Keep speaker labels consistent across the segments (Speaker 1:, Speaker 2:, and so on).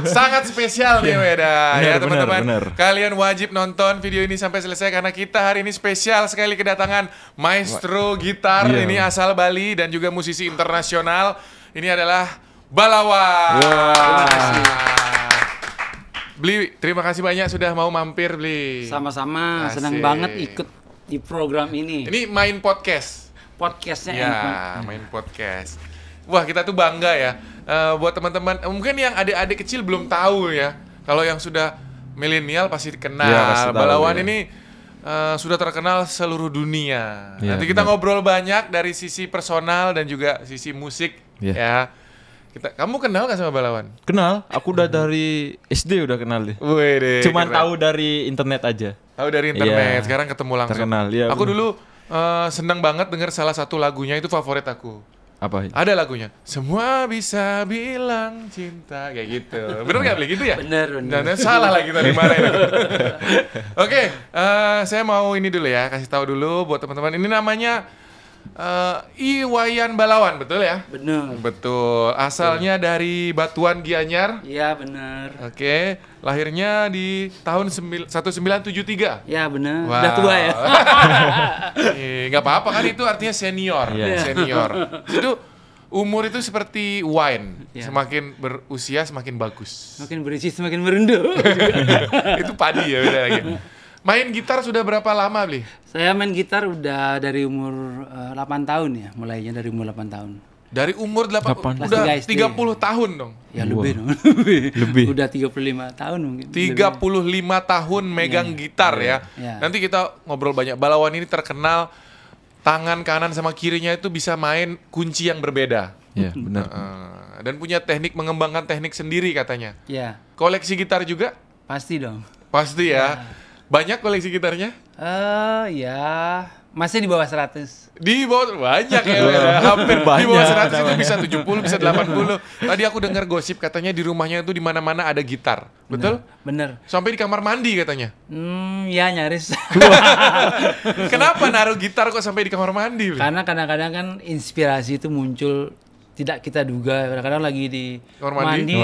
Speaker 1: Sangat spesial nih Weda.
Speaker 2: Benar,
Speaker 1: Ya teman-teman,
Speaker 2: benar.
Speaker 1: kalian wajib nonton video ini sampai selesai karena kita hari ini spesial sekali kedatangan maestro gitar ini asal Bali dan juga musisi internasional. Ini adalah Balawan. Terima kasih. Bli, terima kasih banyak sudah mau mampir, Bli.
Speaker 3: Sama-sama,
Speaker 1: Asik.
Speaker 3: senang banget ikut di program ini.
Speaker 1: Ini main podcast.
Speaker 3: Podcastnya
Speaker 1: Ya, main podcast. Wah, kita tuh bangga ya. Buat teman-teman, mungkin yang adik-adik kecil belum tahu ya. Kalau yang sudah milenial pasti kenal.
Speaker 2: Ya, pasti tahu,
Speaker 1: Balawan
Speaker 2: ya.
Speaker 1: ini sudah terkenal seluruh dunia.
Speaker 2: Ya,
Speaker 1: Nanti kita
Speaker 2: benar.
Speaker 1: ngobrol banyak dari sisi personal dan juga sisi musik.
Speaker 2: Ya.
Speaker 1: Ya. Kamu kenal gak sama Balawan?
Speaker 2: Kenal, aku udah dari SD udah kenal deh.
Speaker 1: Wih,
Speaker 2: Cuman tahu dari internet aja.
Speaker 1: Tahu dari internet.
Speaker 2: Iya.
Speaker 1: Sekarang ketemu langsung.
Speaker 2: Terkenal, iya,
Speaker 1: Aku
Speaker 2: benar.
Speaker 1: dulu senang banget dengar salah satu lagunya, itu favorit aku.
Speaker 2: Apa?
Speaker 1: Ada lagunya, semua bisa bilang cinta, kayak gitu. Bener nggak Bli? Gitu ya?
Speaker 3: Bener.
Speaker 1: Dan salah lagi tadi mana ini. Oke, saya mau ini dulu ya, kasih tahu dulu buat teman-teman. Ini namanya Iwayan Balawan, betul ya?
Speaker 3: Bener.
Speaker 1: Betul. Asalnya dari Batuan Gianyar.
Speaker 3: Iya bener.
Speaker 1: Oke, lahirnya di tahun 1973.
Speaker 3: Ya bener.
Speaker 1: Wow.
Speaker 3: Udah tua ya.
Speaker 1: Nggak apa-apa kan, itu artinya senior.
Speaker 2: Iya.
Speaker 1: Senior. Itu umur itu seperti wine,
Speaker 3: Iya.
Speaker 1: semakin berusia semakin bagus.
Speaker 3: Semakin berisi semakin merunduk.
Speaker 1: Itu padi ya, beda lagi. Main gitar sudah berapa lama, Bli?
Speaker 3: Saya main gitar udah dari umur 8 tahun ya, mulainya dari umur 8 tahun.
Speaker 1: Dari umur 8,
Speaker 3: Kelas
Speaker 1: udah
Speaker 3: 3 SD.
Speaker 1: 30 tahun dong.
Speaker 3: Ya lebih dong.
Speaker 2: Lebih.
Speaker 3: Udah 35 tahun mungkin.
Speaker 1: 35 tahun megang gitar ya.
Speaker 3: Iya.
Speaker 1: Nanti kita ngobrol banyak. Balawan ini terkenal tangan kanan sama kirinya itu bisa main kunci yang berbeda.
Speaker 2: Ya, benar.
Speaker 1: Dan punya teknik, mengembangkan teknik sendiri katanya.
Speaker 3: Ya,
Speaker 1: Koleksi gitar juga?
Speaker 3: pasti dong.
Speaker 1: Pasti ya. Banyak koleksi gitarnya?
Speaker 3: Ya, masih di bawah 100.
Speaker 1: Di bawah banyak ya, hampir di bawah 100 itu bisa 70, bisa 80. Tadi aku dengar gosip katanya di rumahnya itu di mana-mana ada gitar. Betul?
Speaker 3: Bener.
Speaker 1: Sampai di kamar mandi katanya.
Speaker 3: Ya nyaris.
Speaker 1: Kenapa naruh gitar kok sampai di kamar mandi? Bli?
Speaker 3: Karena kadang-kadang kan inspirasi itu muncul tidak kita duga. Kadang-kadang lagi di
Speaker 1: Kamar mandi?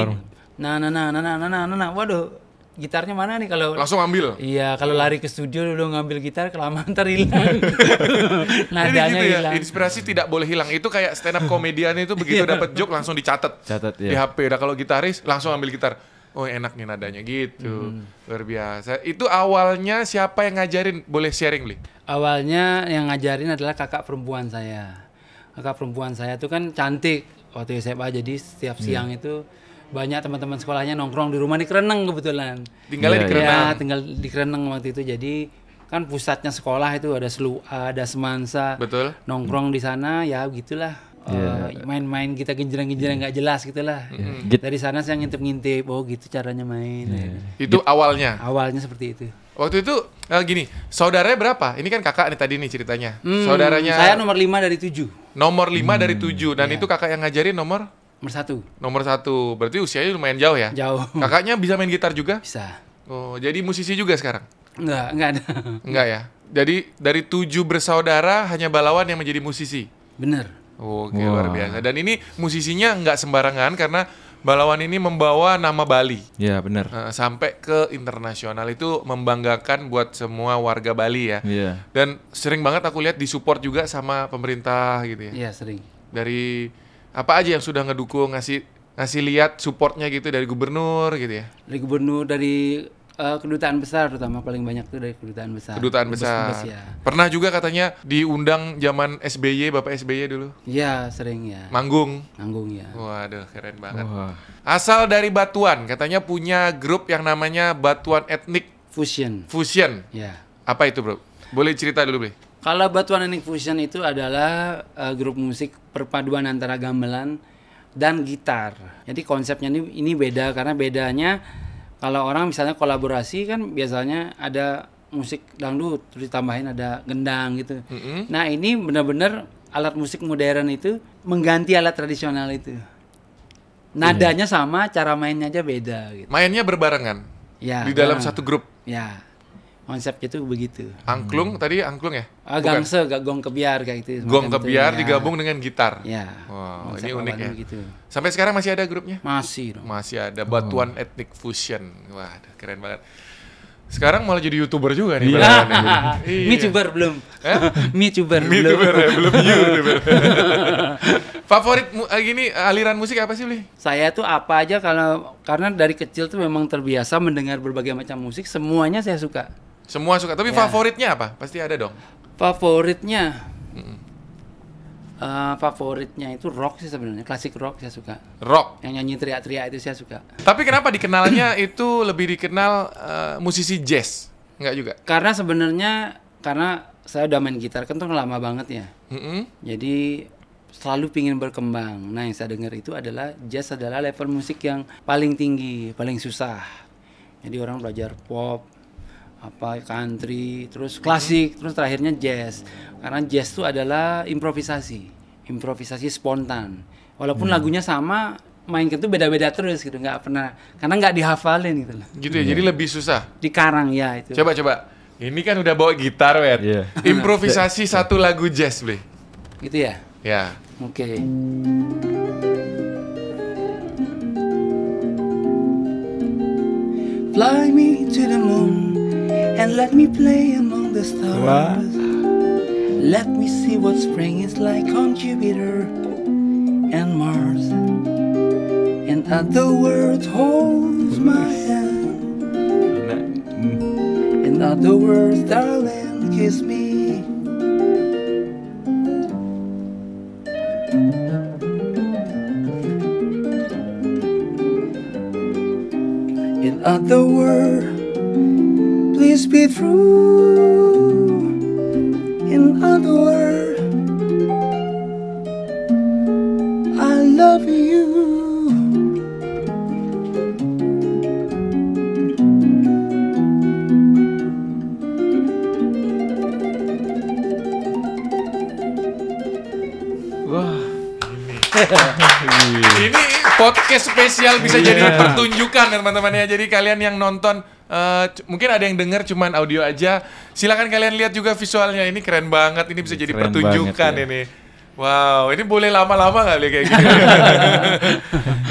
Speaker 3: Nah. Waduh, gitarnya mana nih kalau
Speaker 1: Langsung ambil.
Speaker 3: Iya, kalau lari ke studio dulu ngambil gitar kelamaan ntar hilang.
Speaker 1: Jadi
Speaker 3: Nadanya
Speaker 1: gitu ya,
Speaker 3: hilang.
Speaker 1: inspirasi tidak boleh hilang. Itu kayak stand up komedian itu begitu dapat joke langsung dicatat.
Speaker 2: Catat,
Speaker 1: Di
Speaker 2: ya.
Speaker 1: HP. Nah, kalau gitaris langsung ambil gitar. Oh, enak nih nadanya gitu. Luar biasa. Itu awalnya siapa yang ngajarin? Boleh sharing, Bli?
Speaker 3: Awalnya yang ngajarin adalah kakak perempuan saya. Kakak perempuan saya tuh kan cantik waktu SMA, jadi setiap siang itu banyak teman-teman sekolahnya nongkrong di rumah di Kereneng kebetulan.
Speaker 1: Tinggalnya di
Speaker 2: Iya,
Speaker 1: Kerenang.
Speaker 3: Ya, tinggal di Kereneng waktu itu. Jadi kan pusatnya sekolah itu ada Selua, ada Semansa.
Speaker 1: Betul.
Speaker 3: Nongkrong di sana ya gitulah. Main-main kita genjreng-genjreng nggak jelas gitulah.
Speaker 2: Git-
Speaker 3: Dari sana saya ngintip-ngintip, oh gitu caranya main.
Speaker 1: Itu awalnya.
Speaker 3: Awalnya seperti itu.
Speaker 1: Waktu itu gini, saudaranya berapa? Ini kan kakak nih tadi nih ceritanya. Saudaranya
Speaker 3: Saya nomor 5 dari 7.
Speaker 1: nomor 5 dari 7 dan itu kakak yang ngajarin nomor
Speaker 3: Nomor 1.
Speaker 1: 1. Berarti usianya lumayan jauh ya?
Speaker 3: Jauh.
Speaker 1: Kakaknya bisa main gitar juga?
Speaker 3: Bisa.
Speaker 1: Oh, jadi musisi juga sekarang?
Speaker 3: Enggak ada.
Speaker 1: Enggak ya. Jadi dari 7 bersaudara hanya Balawan yang menjadi musisi.
Speaker 3: Bener.
Speaker 1: Oke, luar biasa. Dan ini musisinya nggak sembarangan karena Balawan ini membawa nama Bali.
Speaker 2: Ya, benar.
Speaker 1: Sampai ke internasional, itu membanggakan buat semua warga Bali ya.
Speaker 2: Iya.
Speaker 1: Dan sering banget aku lihat disupport juga sama pemerintah gitu ya.
Speaker 3: Iya sering.
Speaker 1: Dari apa aja yang sudah ngedukung, ngasih lihat supportnya gitu dari gubernur gitu ya.
Speaker 3: Dari gubernur, dari kedutaan besar terutama, paling banyak tuh dari kedutaan besar.
Speaker 1: Kedutaan besar.
Speaker 3: Ya.
Speaker 1: Pernah juga katanya diundang zaman SBY, Bapak SBY dulu.
Speaker 3: Iya sering ya.
Speaker 1: Manggung.
Speaker 3: Nanggung ya.
Speaker 1: Waduh, keren banget.
Speaker 2: Wah.
Speaker 1: Asal dari Batuan, katanya punya grup yang namanya Batuan Ethnic
Speaker 3: Fusion.
Speaker 1: Fusion.
Speaker 3: Ya.
Speaker 1: Apa itu, Bro? Boleh cerita dulu, Bro?
Speaker 3: Kalau Batuan Ethnic Fusion itu adalah grup musik perpaduan antara gamelan, dan gitar. Jadi konsepnya ini beda karena bedanya kalau orang misalnya kolaborasi kan biasanya ada musik dangdut terus ditambahin ada gendang gitu. Nah, ini benar-benar alat musik modern itu mengganti alat tradisional itu. Nadanya sama, cara mainnya aja beda gitu.
Speaker 1: Mainnya berbarengan.
Speaker 3: Ya,
Speaker 1: Di dalam satu grup.
Speaker 3: Ya. Konsepnya itu begitu.
Speaker 1: Angklung tadi angklung ya?
Speaker 3: Gangse, gong kebiar kayak gitu.
Speaker 1: Gong
Speaker 3: semacam itu,
Speaker 1: kebiar
Speaker 3: ya.
Speaker 1: digabung dengan gitar.
Speaker 3: Ya.
Speaker 1: Wow,
Speaker 3: Konsep
Speaker 1: ini unik ya.
Speaker 3: awalnya gitu.
Speaker 1: Sampai sekarang masih ada grupnya?
Speaker 3: Masih dong.
Speaker 1: Masih ada Batuan Ethnic Fusion. Wah, keren banget. Sekarang malah jadi YouTuber juga nih.
Speaker 2: Iya.
Speaker 1: Iya.
Speaker 3: YouTuber belum. YouTuber belum.
Speaker 1: YouTuber ya, belum YouTuber. Favorit gini aliran musik apa sih, Bli?
Speaker 3: Saya tuh apa aja karena dari kecil tuh memang terbiasa mendengar berbagai macam musik, semuanya saya suka.
Speaker 1: Semua suka, tapi
Speaker 3: Ya.
Speaker 1: favoritnya apa? Pasti ada dong.
Speaker 3: Favoritnya favoritnya itu rock sih sebenarnya, klasik rock saya suka.
Speaker 1: Rock.
Speaker 3: Yang nyanyi teriak-teriak itu saya suka.
Speaker 1: Tapi kenapa dikenalnya itu lebih dikenal musisi jazz? Enggak juga.
Speaker 3: Karena saya udah main gitar kan tuh lama banget ya. Jadi selalu pingin berkembang. Nah, yang saya dengar itu adalah jazz adalah level musik yang paling tinggi, paling susah. Jadi orang belajar pop, country, terus klasik, terus terakhirnya jazz. Karena jazz itu adalah improvisasi spontan. Walaupun lagunya sama, mainkan tuh beda-beda terus gitu, nggak pernah, karena nggak dihafalin gitu loh.
Speaker 1: Gitu ya, jadi lebih susah.
Speaker 3: Dikarang ya itu.
Speaker 1: Coba. Ini kan udah bawa gitar, Wet.
Speaker 2: Iya.
Speaker 1: Improvisasi satu lagu jazz, Bli.
Speaker 3: Gitu ya.
Speaker 1: Ya.
Speaker 3: Oke. Fly me to the moon and let me play among the stars. Let me see what spring is like on Jupiter and Mars. And other world holds my hand. In other words, darling, kiss me. In other words, please be true. In other words, I love you.
Speaker 2: Wah.
Speaker 1: Ini podcast spesial bisa jadi pertunjukan teman-teman ya. Jadi kalian yang nonton mungkin ada yang dengar cuman audio aja. Silakan kalian lihat juga visualnya. Ini keren banget. Ini bisa jadi
Speaker 2: Keren
Speaker 1: pertunjukan
Speaker 2: banget, ya.
Speaker 1: ini. Wow, ini boleh lama-lama nggak kayak gini?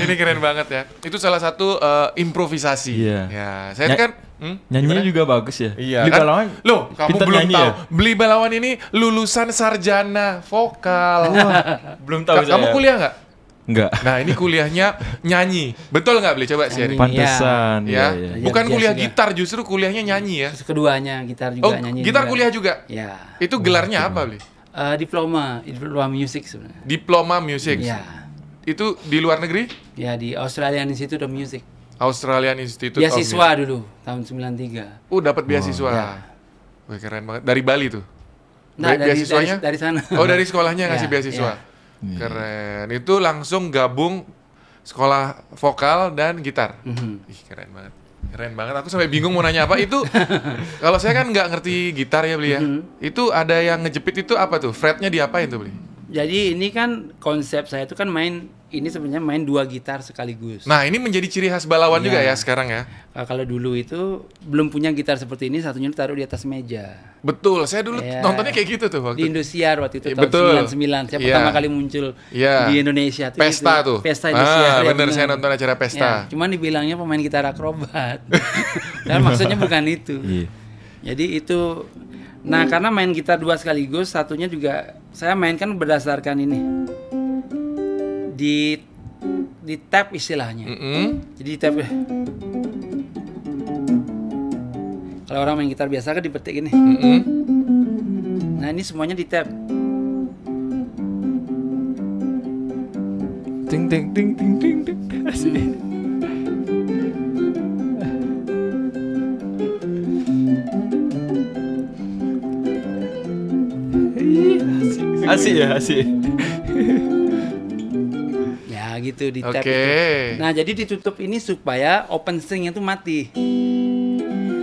Speaker 1: Ini keren banget ya. Itu salah satu improvisasi.
Speaker 2: Iya.
Speaker 1: Ya, saya kan
Speaker 2: Nyanyinya juga bagus ya.
Speaker 1: Iya
Speaker 2: Beli
Speaker 1: kan?
Speaker 2: Balawan
Speaker 1: Loh, kamu
Speaker 2: pinter
Speaker 1: belum
Speaker 2: nyanyi
Speaker 1: tahu.
Speaker 2: ya?
Speaker 1: Beli Balawan ini lulusan sarjana vokal.
Speaker 2: Belum tahu
Speaker 1: Kamu
Speaker 2: saya.
Speaker 1: kuliah nggak?
Speaker 2: Enggak.
Speaker 1: Nah, ini kuliahnya nyanyi. Betul nggak, Beli? Coba sharing.
Speaker 2: Pantesan.
Speaker 1: Ya,
Speaker 2: Iya.
Speaker 1: bukan
Speaker 3: Jazz
Speaker 1: kuliah
Speaker 3: juga.
Speaker 1: gitar, justru kuliahnya nyanyi ya.
Speaker 3: Terus keduanya gitar juga
Speaker 1: Oh,
Speaker 3: nyanyi.
Speaker 1: gitar
Speaker 3: juga.
Speaker 1: kuliah juga.
Speaker 3: Ya.
Speaker 1: Itu gelarnya apa, Beli?
Speaker 3: Diploma musik sebenarnya.
Speaker 1: Diploma Music.
Speaker 3: Ya.
Speaker 1: Itu di luar negeri?
Speaker 3: Ya di Australian Institute of Music.
Speaker 1: Australian Institute of Music.
Speaker 3: Beasiswa dulu tahun 93.
Speaker 1: Dapat beasiswa.
Speaker 3: Ya.
Speaker 1: Wih, keren banget. Dari Bali tuh.
Speaker 3: Nah,
Speaker 1: Beasiswanya?
Speaker 3: dari sana.
Speaker 1: Oh, dari sekolahnya ngasih
Speaker 3: Ya,
Speaker 1: beasiswa.
Speaker 3: ya.
Speaker 1: Keren. Itu langsung gabung sekolah vokal dan gitar.
Speaker 3: Mhm.
Speaker 1: Ih, keren banget. Keren banget. Aku sampai bingung mau nanya apa. Itu kalau saya kan nggak ngerti gitar ya, Beli ya. Itu ada yang ngejepit itu apa tuh? Fretnya diapain tuh, Beli?
Speaker 3: Jadi ini kan konsep saya itu kan sebenarnya main dua gitar sekaligus.
Speaker 1: Nah, ini menjadi ciri khas Balawan
Speaker 3: Iya.
Speaker 1: juga ya sekarang ya.
Speaker 3: Kalau dulu itu belum punya gitar seperti ini, satunya ditaruh di atas meja.
Speaker 1: Betul. Saya dulu
Speaker 3: Iya.
Speaker 1: nontonnya kayak gitu tuh
Speaker 3: Di
Speaker 1: waktu.
Speaker 3: Indosiar waktu itu
Speaker 1: Iya,
Speaker 3: tahun
Speaker 1: betul.
Speaker 3: 99. Saya
Speaker 1: Iya.
Speaker 3: pertama kali muncul
Speaker 1: Iya.
Speaker 3: di Indonesia tuh
Speaker 1: Pesta
Speaker 3: itu.
Speaker 1: tuh.
Speaker 3: Pesta Indosiar. ya,
Speaker 1: bener, saya nonton acara pesta.
Speaker 3: Ya, cuman dibilangnya pemain gitar akrobat. Dan maksudnya bukan itu.
Speaker 2: Iya.
Speaker 3: Jadi itu karena main gitar dua sekaligus, satunya juga saya mainkan berdasarkan ini. Di tab istilahnya. Jadi di tab. Kalau orang main gitar biasa kan dipetik ini. Nah, ini semuanya di tab.
Speaker 2: Ting ting ting ting ting ting. Asik. Asik ya, asik.
Speaker 3: Ya gitu gitu di
Speaker 1: Oke.
Speaker 3: tab itu. Nah, jadi ditutup ini supaya open stringnya tuh mati.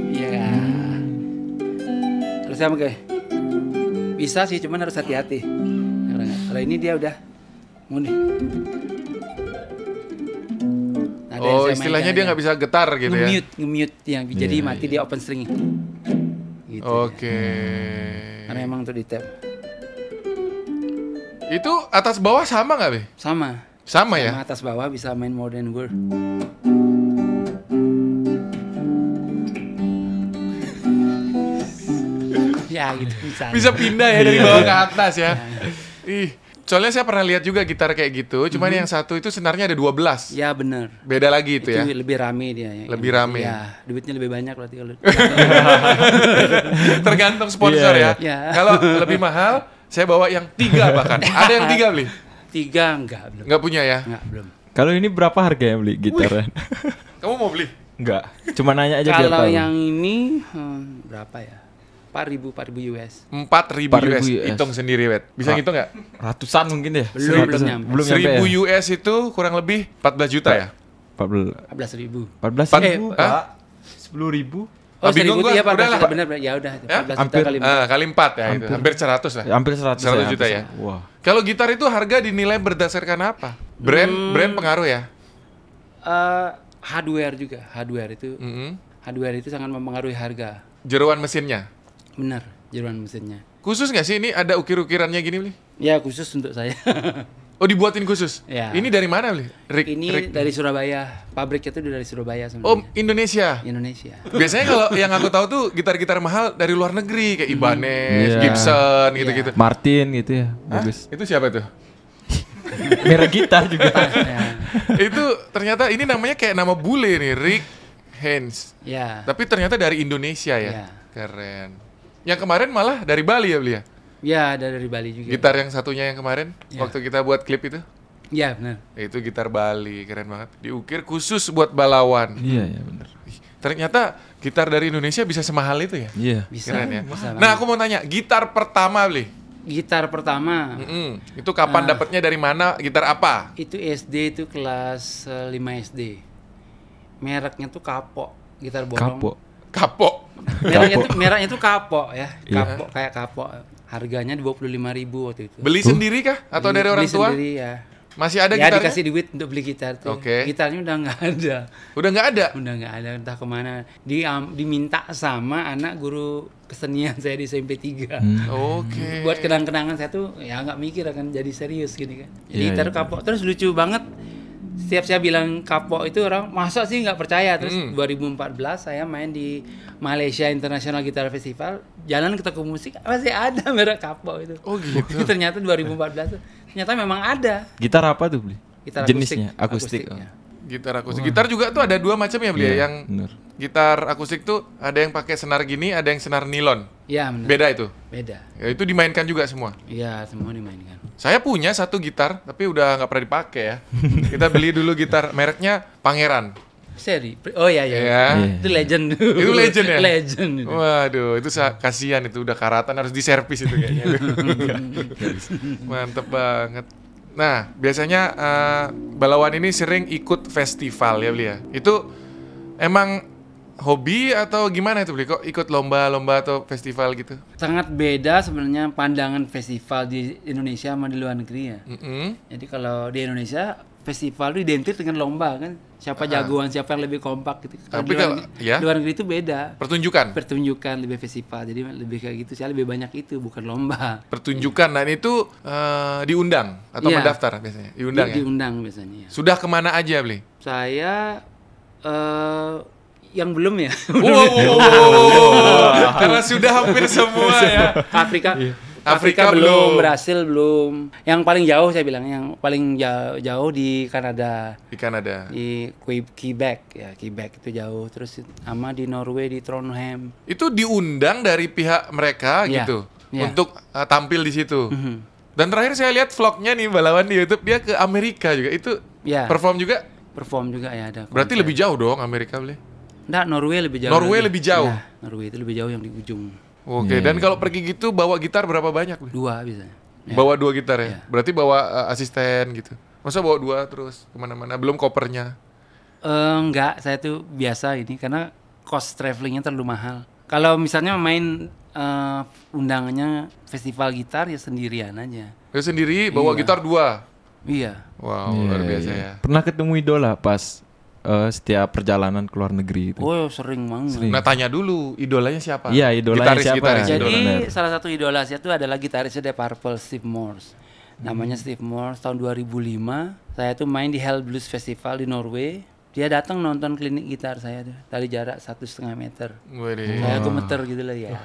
Speaker 3: Iya. Terus saya pakai. Bisa sih, cuman harus hati-hati. Kalau ini dia udah muni. Nah, ada yang
Speaker 1: Oh,
Speaker 3: saya
Speaker 1: istilahnya
Speaker 3: mainkan
Speaker 1: dia
Speaker 3: aja.
Speaker 1: nggak bisa getar gitu ya?
Speaker 3: Nge-mute yang jadi mati dia open string. Gitu.
Speaker 1: Oke.
Speaker 3: Karena emang tuh di tab.
Speaker 1: Itu atas bawah sama nggak, Be?
Speaker 3: Sama.
Speaker 1: Sama ya?
Speaker 3: Sama atas bawah bisa main modern word. Ya gitu misalnya.
Speaker 1: Bisa pindah ya dari bawah ke atas ya. Ih, soalnya saya pernah lihat juga gitar kayak gitu, cuman yang satu itu senarnya ada 12.
Speaker 3: Ya bener.
Speaker 1: Beda lagi itu ya.
Speaker 3: Lebih rame dia.
Speaker 1: Lebih rame.
Speaker 3: Ya, duitnya lebih banyak berarti kalau.
Speaker 1: Tergantung sponsor
Speaker 2: Iya,
Speaker 1: ya.
Speaker 3: iya.
Speaker 1: Kalau lebih mahal, saya bawa yang 3 bahkan. Ada yang 3 beli?
Speaker 3: 3 enggak belum.
Speaker 1: Nggak punya ya?
Speaker 3: Enggak belum.
Speaker 2: Kalau ini berapa harganya beli gitar?
Speaker 1: Kamu mau beli?
Speaker 2: Enggak. Cuma nanya aja biar
Speaker 3: Kalau
Speaker 2: tahu.
Speaker 3: yang ini berapa ya? 4.000 US.
Speaker 1: 4.000 US.
Speaker 2: 4.000 US.
Speaker 1: Hitung sendiri, Wet. Bisa ngitung nggak?
Speaker 2: Ratusan mungkin ya?
Speaker 3: Belum nyampe.
Speaker 2: Belum nyampe
Speaker 1: 1.000
Speaker 2: ya?
Speaker 1: US itu kurang lebih 14 juta ya?
Speaker 2: 14
Speaker 3: 14.000.
Speaker 2: 14 ribu,
Speaker 1: Hah?
Speaker 2: Pak. 10.000.
Speaker 3: Oh,
Speaker 1: bingung
Speaker 3: 1.000
Speaker 1: gua,
Speaker 3: ya 14
Speaker 1: udahlah.
Speaker 3: juta benar ya udah
Speaker 1: Ya?
Speaker 3: 14 juta
Speaker 2: Hampir.
Speaker 3: kali.
Speaker 1: Kali 4 ya itu. Hampir 100 lah.
Speaker 2: Ya, hampir 100,
Speaker 1: 100 juta ya?
Speaker 2: Wah.
Speaker 1: Kalau gitar itu harga dinilai berdasarkan apa? Brand pengaruh ya?
Speaker 3: Hardware juga. Hardware itu sangat mempengaruhi harga.
Speaker 1: Jeroan mesinnya.
Speaker 3: Benar, jeroan mesinnya.
Speaker 1: Khusus nggak sih ini ada ukir-ukirannya gini, Bli?
Speaker 3: Ya khusus untuk saya.
Speaker 1: Oh, dibuatin khusus?
Speaker 3: Ya.
Speaker 1: Ini dari mana, Bli?
Speaker 3: Ini dari Surabaya. Pabriknya tuh dari Surabaya
Speaker 1: Oh,
Speaker 3: sebenarnya.
Speaker 1: Indonesia.
Speaker 3: Indonesia.
Speaker 1: Biasanya kalau yang aku tahu tuh gitar-gitar mahal dari luar negeri kayak Ibanez,
Speaker 2: Iya.
Speaker 1: Gibson gitu-gitu.
Speaker 2: Martin gitu ya.
Speaker 1: Hah?
Speaker 2: Bagus.
Speaker 1: Itu siapa tuh?
Speaker 2: Merek gitar juga.
Speaker 3: Ya.
Speaker 1: Itu ternyata ini namanya kayak nama bule nih, Rick Haynes.
Speaker 3: Ya.
Speaker 1: Tapi ternyata dari Indonesia ya.
Speaker 3: Iya.
Speaker 1: Keren. Yang kemarin malah dari Bali ya, Bli ya?
Speaker 3: Ya, ada dari Bali juga.
Speaker 1: Gitar yang satunya yang kemarin
Speaker 3: Iya.
Speaker 1: waktu kita buat klip itu.
Speaker 3: Ya, benar.
Speaker 1: Itu gitar Bali, keren banget. Diukir khusus buat balawan.
Speaker 2: Iya, ya benar.
Speaker 1: Ih, ternyata gitar dari Indonesia bisa semahal itu ya?
Speaker 2: Iya.
Speaker 3: Bisa.
Speaker 1: Keren ya.
Speaker 3: bisa
Speaker 1: Nah,
Speaker 3: banget.
Speaker 1: aku mau tanya, gitar pertama, Bli?
Speaker 3: Gitar pertama
Speaker 1: Itu kapan dapatnya dari mana? Gitar apa?
Speaker 3: itu SD itu kelas 5 SD. Mereknya tuh Kapok, gitar bolong.
Speaker 2: Kapok.
Speaker 1: Kapok.
Speaker 3: Mereknya tuh Kapok ya.
Speaker 2: Iya.
Speaker 3: Kapok kayak Kapok. Harganya 25.000 waktu itu.
Speaker 1: Beli sendiri kah? Atau dari orang
Speaker 3: Beli
Speaker 1: tua?
Speaker 3: sendiri ya.
Speaker 1: Masih ada
Speaker 3: Ya
Speaker 1: gitarnya?
Speaker 3: dikasih duit untuk beli gitar tuh.
Speaker 1: Oke.
Speaker 3: Gitarnya udah nggak ada.
Speaker 1: Udah nggak ada?
Speaker 3: Udah nggak ada, entah kemana. Diminta sama anak guru kesenian saya di SMP 3.
Speaker 1: Oke.
Speaker 3: Buat kenang-kenangan saya tuh ya nggak mikir akan jadi serius gini kan. Jadi
Speaker 2: Iya,
Speaker 3: gitar
Speaker 2: iya.
Speaker 3: Kapok terus lucu banget. Setiap saya bilang Kapok itu orang masa sih nggak percaya. Terus 2014 saya main di Malaysia International Guitar Festival, jalan ke toko musik masih ada merek Kapok itu.
Speaker 1: Oh, gitu.
Speaker 3: Ternyata 2014 tuh ternyata memang ada.
Speaker 2: Gitar apa tuh, Bli?
Speaker 3: Gitar
Speaker 2: Jenisnya akustik.
Speaker 3: ya.
Speaker 1: Gitar akustik. Gitar juga tuh ada 2 macam ya, Bli.
Speaker 2: Iya,
Speaker 1: Yang
Speaker 2: bener.
Speaker 1: gitar akustik tuh ada yang pakai senar gini, ada yang senar nilon.
Speaker 3: Iya benar.
Speaker 1: Beda itu.
Speaker 3: Beda.
Speaker 1: Ya, itu dimainkan juga semua.
Speaker 3: Iya semua dimainkan.
Speaker 1: Saya punya satu gitar, tapi udah nggak pernah dipakai ya. Kita beli dulu gitar, mereknya Pangeran.
Speaker 3: Seri. Oh iya iya.
Speaker 1: Ya.
Speaker 3: Itu legend.
Speaker 1: Itu legend ya?
Speaker 3: Legend. itu.
Speaker 1: Waduh, itu kasihan itu udah karatan harus diservis itu kayaknya. Mantep banget. Nah, biasanya Balawan ini sering ikut festival ya, Bli ya. Itu emang hobi atau gimana itu, Bli? Kok ikut lomba-lomba atau festival gitu?
Speaker 3: Sangat beda sebenarnya pandangan festival di Indonesia sama di luar negeri ya. Jadi kalau di Indonesia festival itu identik dengan lomba kan. Siapa jagoan, siapa yang lebih kompak gitu.
Speaker 1: Tapi
Speaker 3: di luar,
Speaker 1: kalau- ya?
Speaker 3: di luar negeri itu beda.
Speaker 1: Pertunjukan.
Speaker 3: Pertunjukan lebih festival. Jadi lebih kayak gitu. Saya lebih banyak itu bukan lomba.
Speaker 1: Pertunjukan dan itu diundang atau
Speaker 3: Iya.
Speaker 1: mendaftar biasanya? Diundang ya?
Speaker 3: Diundang biasanya. Ya.
Speaker 1: Sudah kemana aja, Bli?
Speaker 3: Saya yang belum ya.
Speaker 1: Karena sudah hampir semua ya.
Speaker 3: Afrika.
Speaker 1: Afrika
Speaker 3: Afrika
Speaker 1: belum.
Speaker 3: belum, Brasil belum. Yang paling jauh saya bilang, yang paling jauh di Kanada,
Speaker 1: Di Kanada.
Speaker 3: di Quebec ya, Quebec itu jauh. Terus sama di Norway di Trondheim.
Speaker 1: Itu diundang dari pihak mereka
Speaker 3: Iya,
Speaker 1: gitu
Speaker 3: iya.
Speaker 1: untuk tampil di situ. Dan terakhir saya lihat vlognya nih Balawan di YouTube, dia ke Amerika juga. Itu
Speaker 3: Ya.
Speaker 1: perform juga.
Speaker 3: Perform juga ya ada.
Speaker 1: Berarti
Speaker 3: konser.
Speaker 1: lebih jauh dong Amerika, Bli.
Speaker 3: Nggak, Norway lebih jauh.
Speaker 1: Norway
Speaker 3: lagi.
Speaker 1: lebih jauh?
Speaker 3: Ya, Norway itu lebih jauh yang di ujung.
Speaker 1: Oke, dan kalau pergi gitu bawa gitar berapa banyak, Bli?
Speaker 3: 2 biasanya. Ya.
Speaker 1: Bawa 2 gitar ya.
Speaker 3: Iya.
Speaker 1: Berarti bawa asisten gitu. Masa bawa 2 terus kemana-mana, belum kopernya?
Speaker 3: Enggak, saya tuh biasa ini karena cost travelingnya terlalu mahal. Kalau misalnya main undangannya festival gitar ya sendirian aja.
Speaker 1: Ya sendiri bawa
Speaker 3: Iya.
Speaker 1: gitar 2.
Speaker 3: Iya.
Speaker 1: Wow, luar biasa ya.
Speaker 2: Pernah ketemu idola pas setiap perjalanan ke luar negeri itu.
Speaker 3: Oh sering banget.
Speaker 1: Nah tanya dulu, idolanya siapa?
Speaker 2: Iya, idolanya siapa?
Speaker 1: Gitaris,
Speaker 3: Jadi
Speaker 2: benar.
Speaker 3: salah satu idola saya itu adalah gitarisnya The Purple, Steve Morse. Namanya Steve Morse. Tahun 2005 saya tuh main di Hell Blues Festival di Norway. Dia datang nonton klinik gitar saya tuh dari jarak 1,5 meter.
Speaker 1: Waduh.
Speaker 3: Saya gemeter gitu lah ya.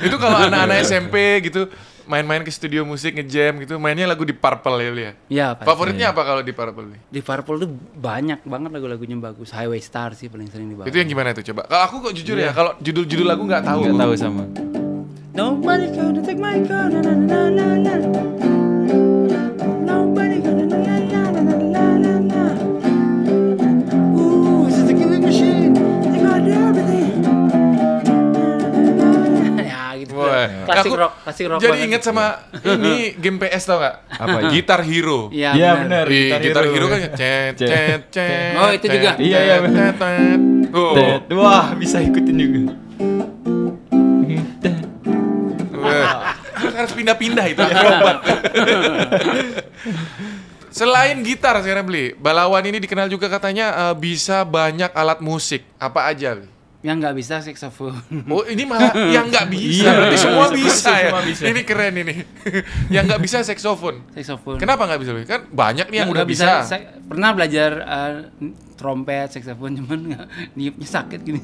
Speaker 1: Itu kalau anak-anak SMP gitu main-main ke studio musik ngejam gitu, mainnya lagu di Purple ya, Bli, ya?
Speaker 3: Ya, pasti.
Speaker 1: Favoritnya apa kalau di Purple? Bli?
Speaker 3: Di Purple tuh banyak banget lagu-lagunya bagus. Highway Star sih paling sering dibawa.
Speaker 1: Itu yang gimana itu coba? Kalau aku kok jujur ya, kalau judul-judul lagu nggak tahu.
Speaker 2: Nggak tahu sama.
Speaker 3: Nobody gonna take my car, na na na na na. Nobody gonna na na na na na na na. Ooh, this is a killing machine. They got everything. Ya gitu.
Speaker 1: Wah,
Speaker 3: Klasik
Speaker 1: aku
Speaker 3: rock
Speaker 1: jadi
Speaker 3: banget.
Speaker 1: inget sama ini game PS tau nggak?
Speaker 2: Apa itu?
Speaker 1: Guitar Hero.
Speaker 3: Iya
Speaker 2: Iya,
Speaker 3: benar.
Speaker 2: benar.
Speaker 1: Gitar Hero kan cet cet cet.
Speaker 3: Oh, itu juga.
Speaker 2: Iya, iya, benar.
Speaker 1: Oh.
Speaker 2: Wah, bisa ikutin juga.
Speaker 1: Wah, harus pindah-pindah itu akrobat. Selain gitar sekarang Bli, Balawan ini dikenal juga katanya bisa banyak alat musik. Apa aja Bli?
Speaker 3: Yang nggak bisa saxophone.
Speaker 1: Oh ini malah yang nggak bisa,
Speaker 2: Iya,
Speaker 1: berarti semua
Speaker 2: semua
Speaker 1: bisa ya.
Speaker 2: bisa.
Speaker 1: Ini keren ini. Yang nggak bisa saksofon.
Speaker 3: Saxophone.
Speaker 1: Kenapa nggak bisa? Bli? Kan banyak nih yang udah
Speaker 3: Nggak
Speaker 1: bisa.
Speaker 3: Pernah belajar trompet, saxophone, cuman niupnya sakit gini.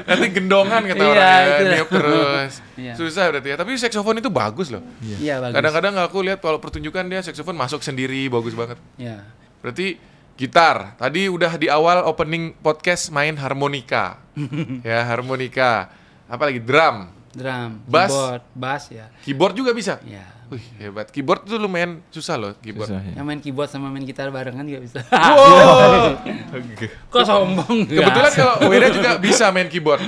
Speaker 1: Nanti gendongan kata
Speaker 3: Iya,
Speaker 1: orang ya,
Speaker 3: itu.
Speaker 1: niup terus.
Speaker 3: Iya.
Speaker 1: Susah berarti ya. Tapi saksofon itu bagus loh.
Speaker 3: Iya bagus.
Speaker 1: Kadang-kadang aku lihat kalau pertunjukan dia saksofon masuk sendiri, bagus banget.
Speaker 3: Ya.
Speaker 1: Berarti gitar. Tadi udah di awal opening podcast main harmonika. Ya, harmonika. Apalagi drum.
Speaker 3: Drum,
Speaker 1: Bass.
Speaker 3: keyboard, bass ya.
Speaker 1: Keyboard juga bisa.
Speaker 3: Ya.
Speaker 1: Wih, hebat. Keyboard tuh lumayan susah loh, keyboard.
Speaker 2: Susah, ya.
Speaker 3: Yang main keyboard sama main gitar barengan juga bisa.
Speaker 1: Wow.
Speaker 3: Kok sombong?
Speaker 1: Kebetulan kalau Weda juga bisa main keyboard.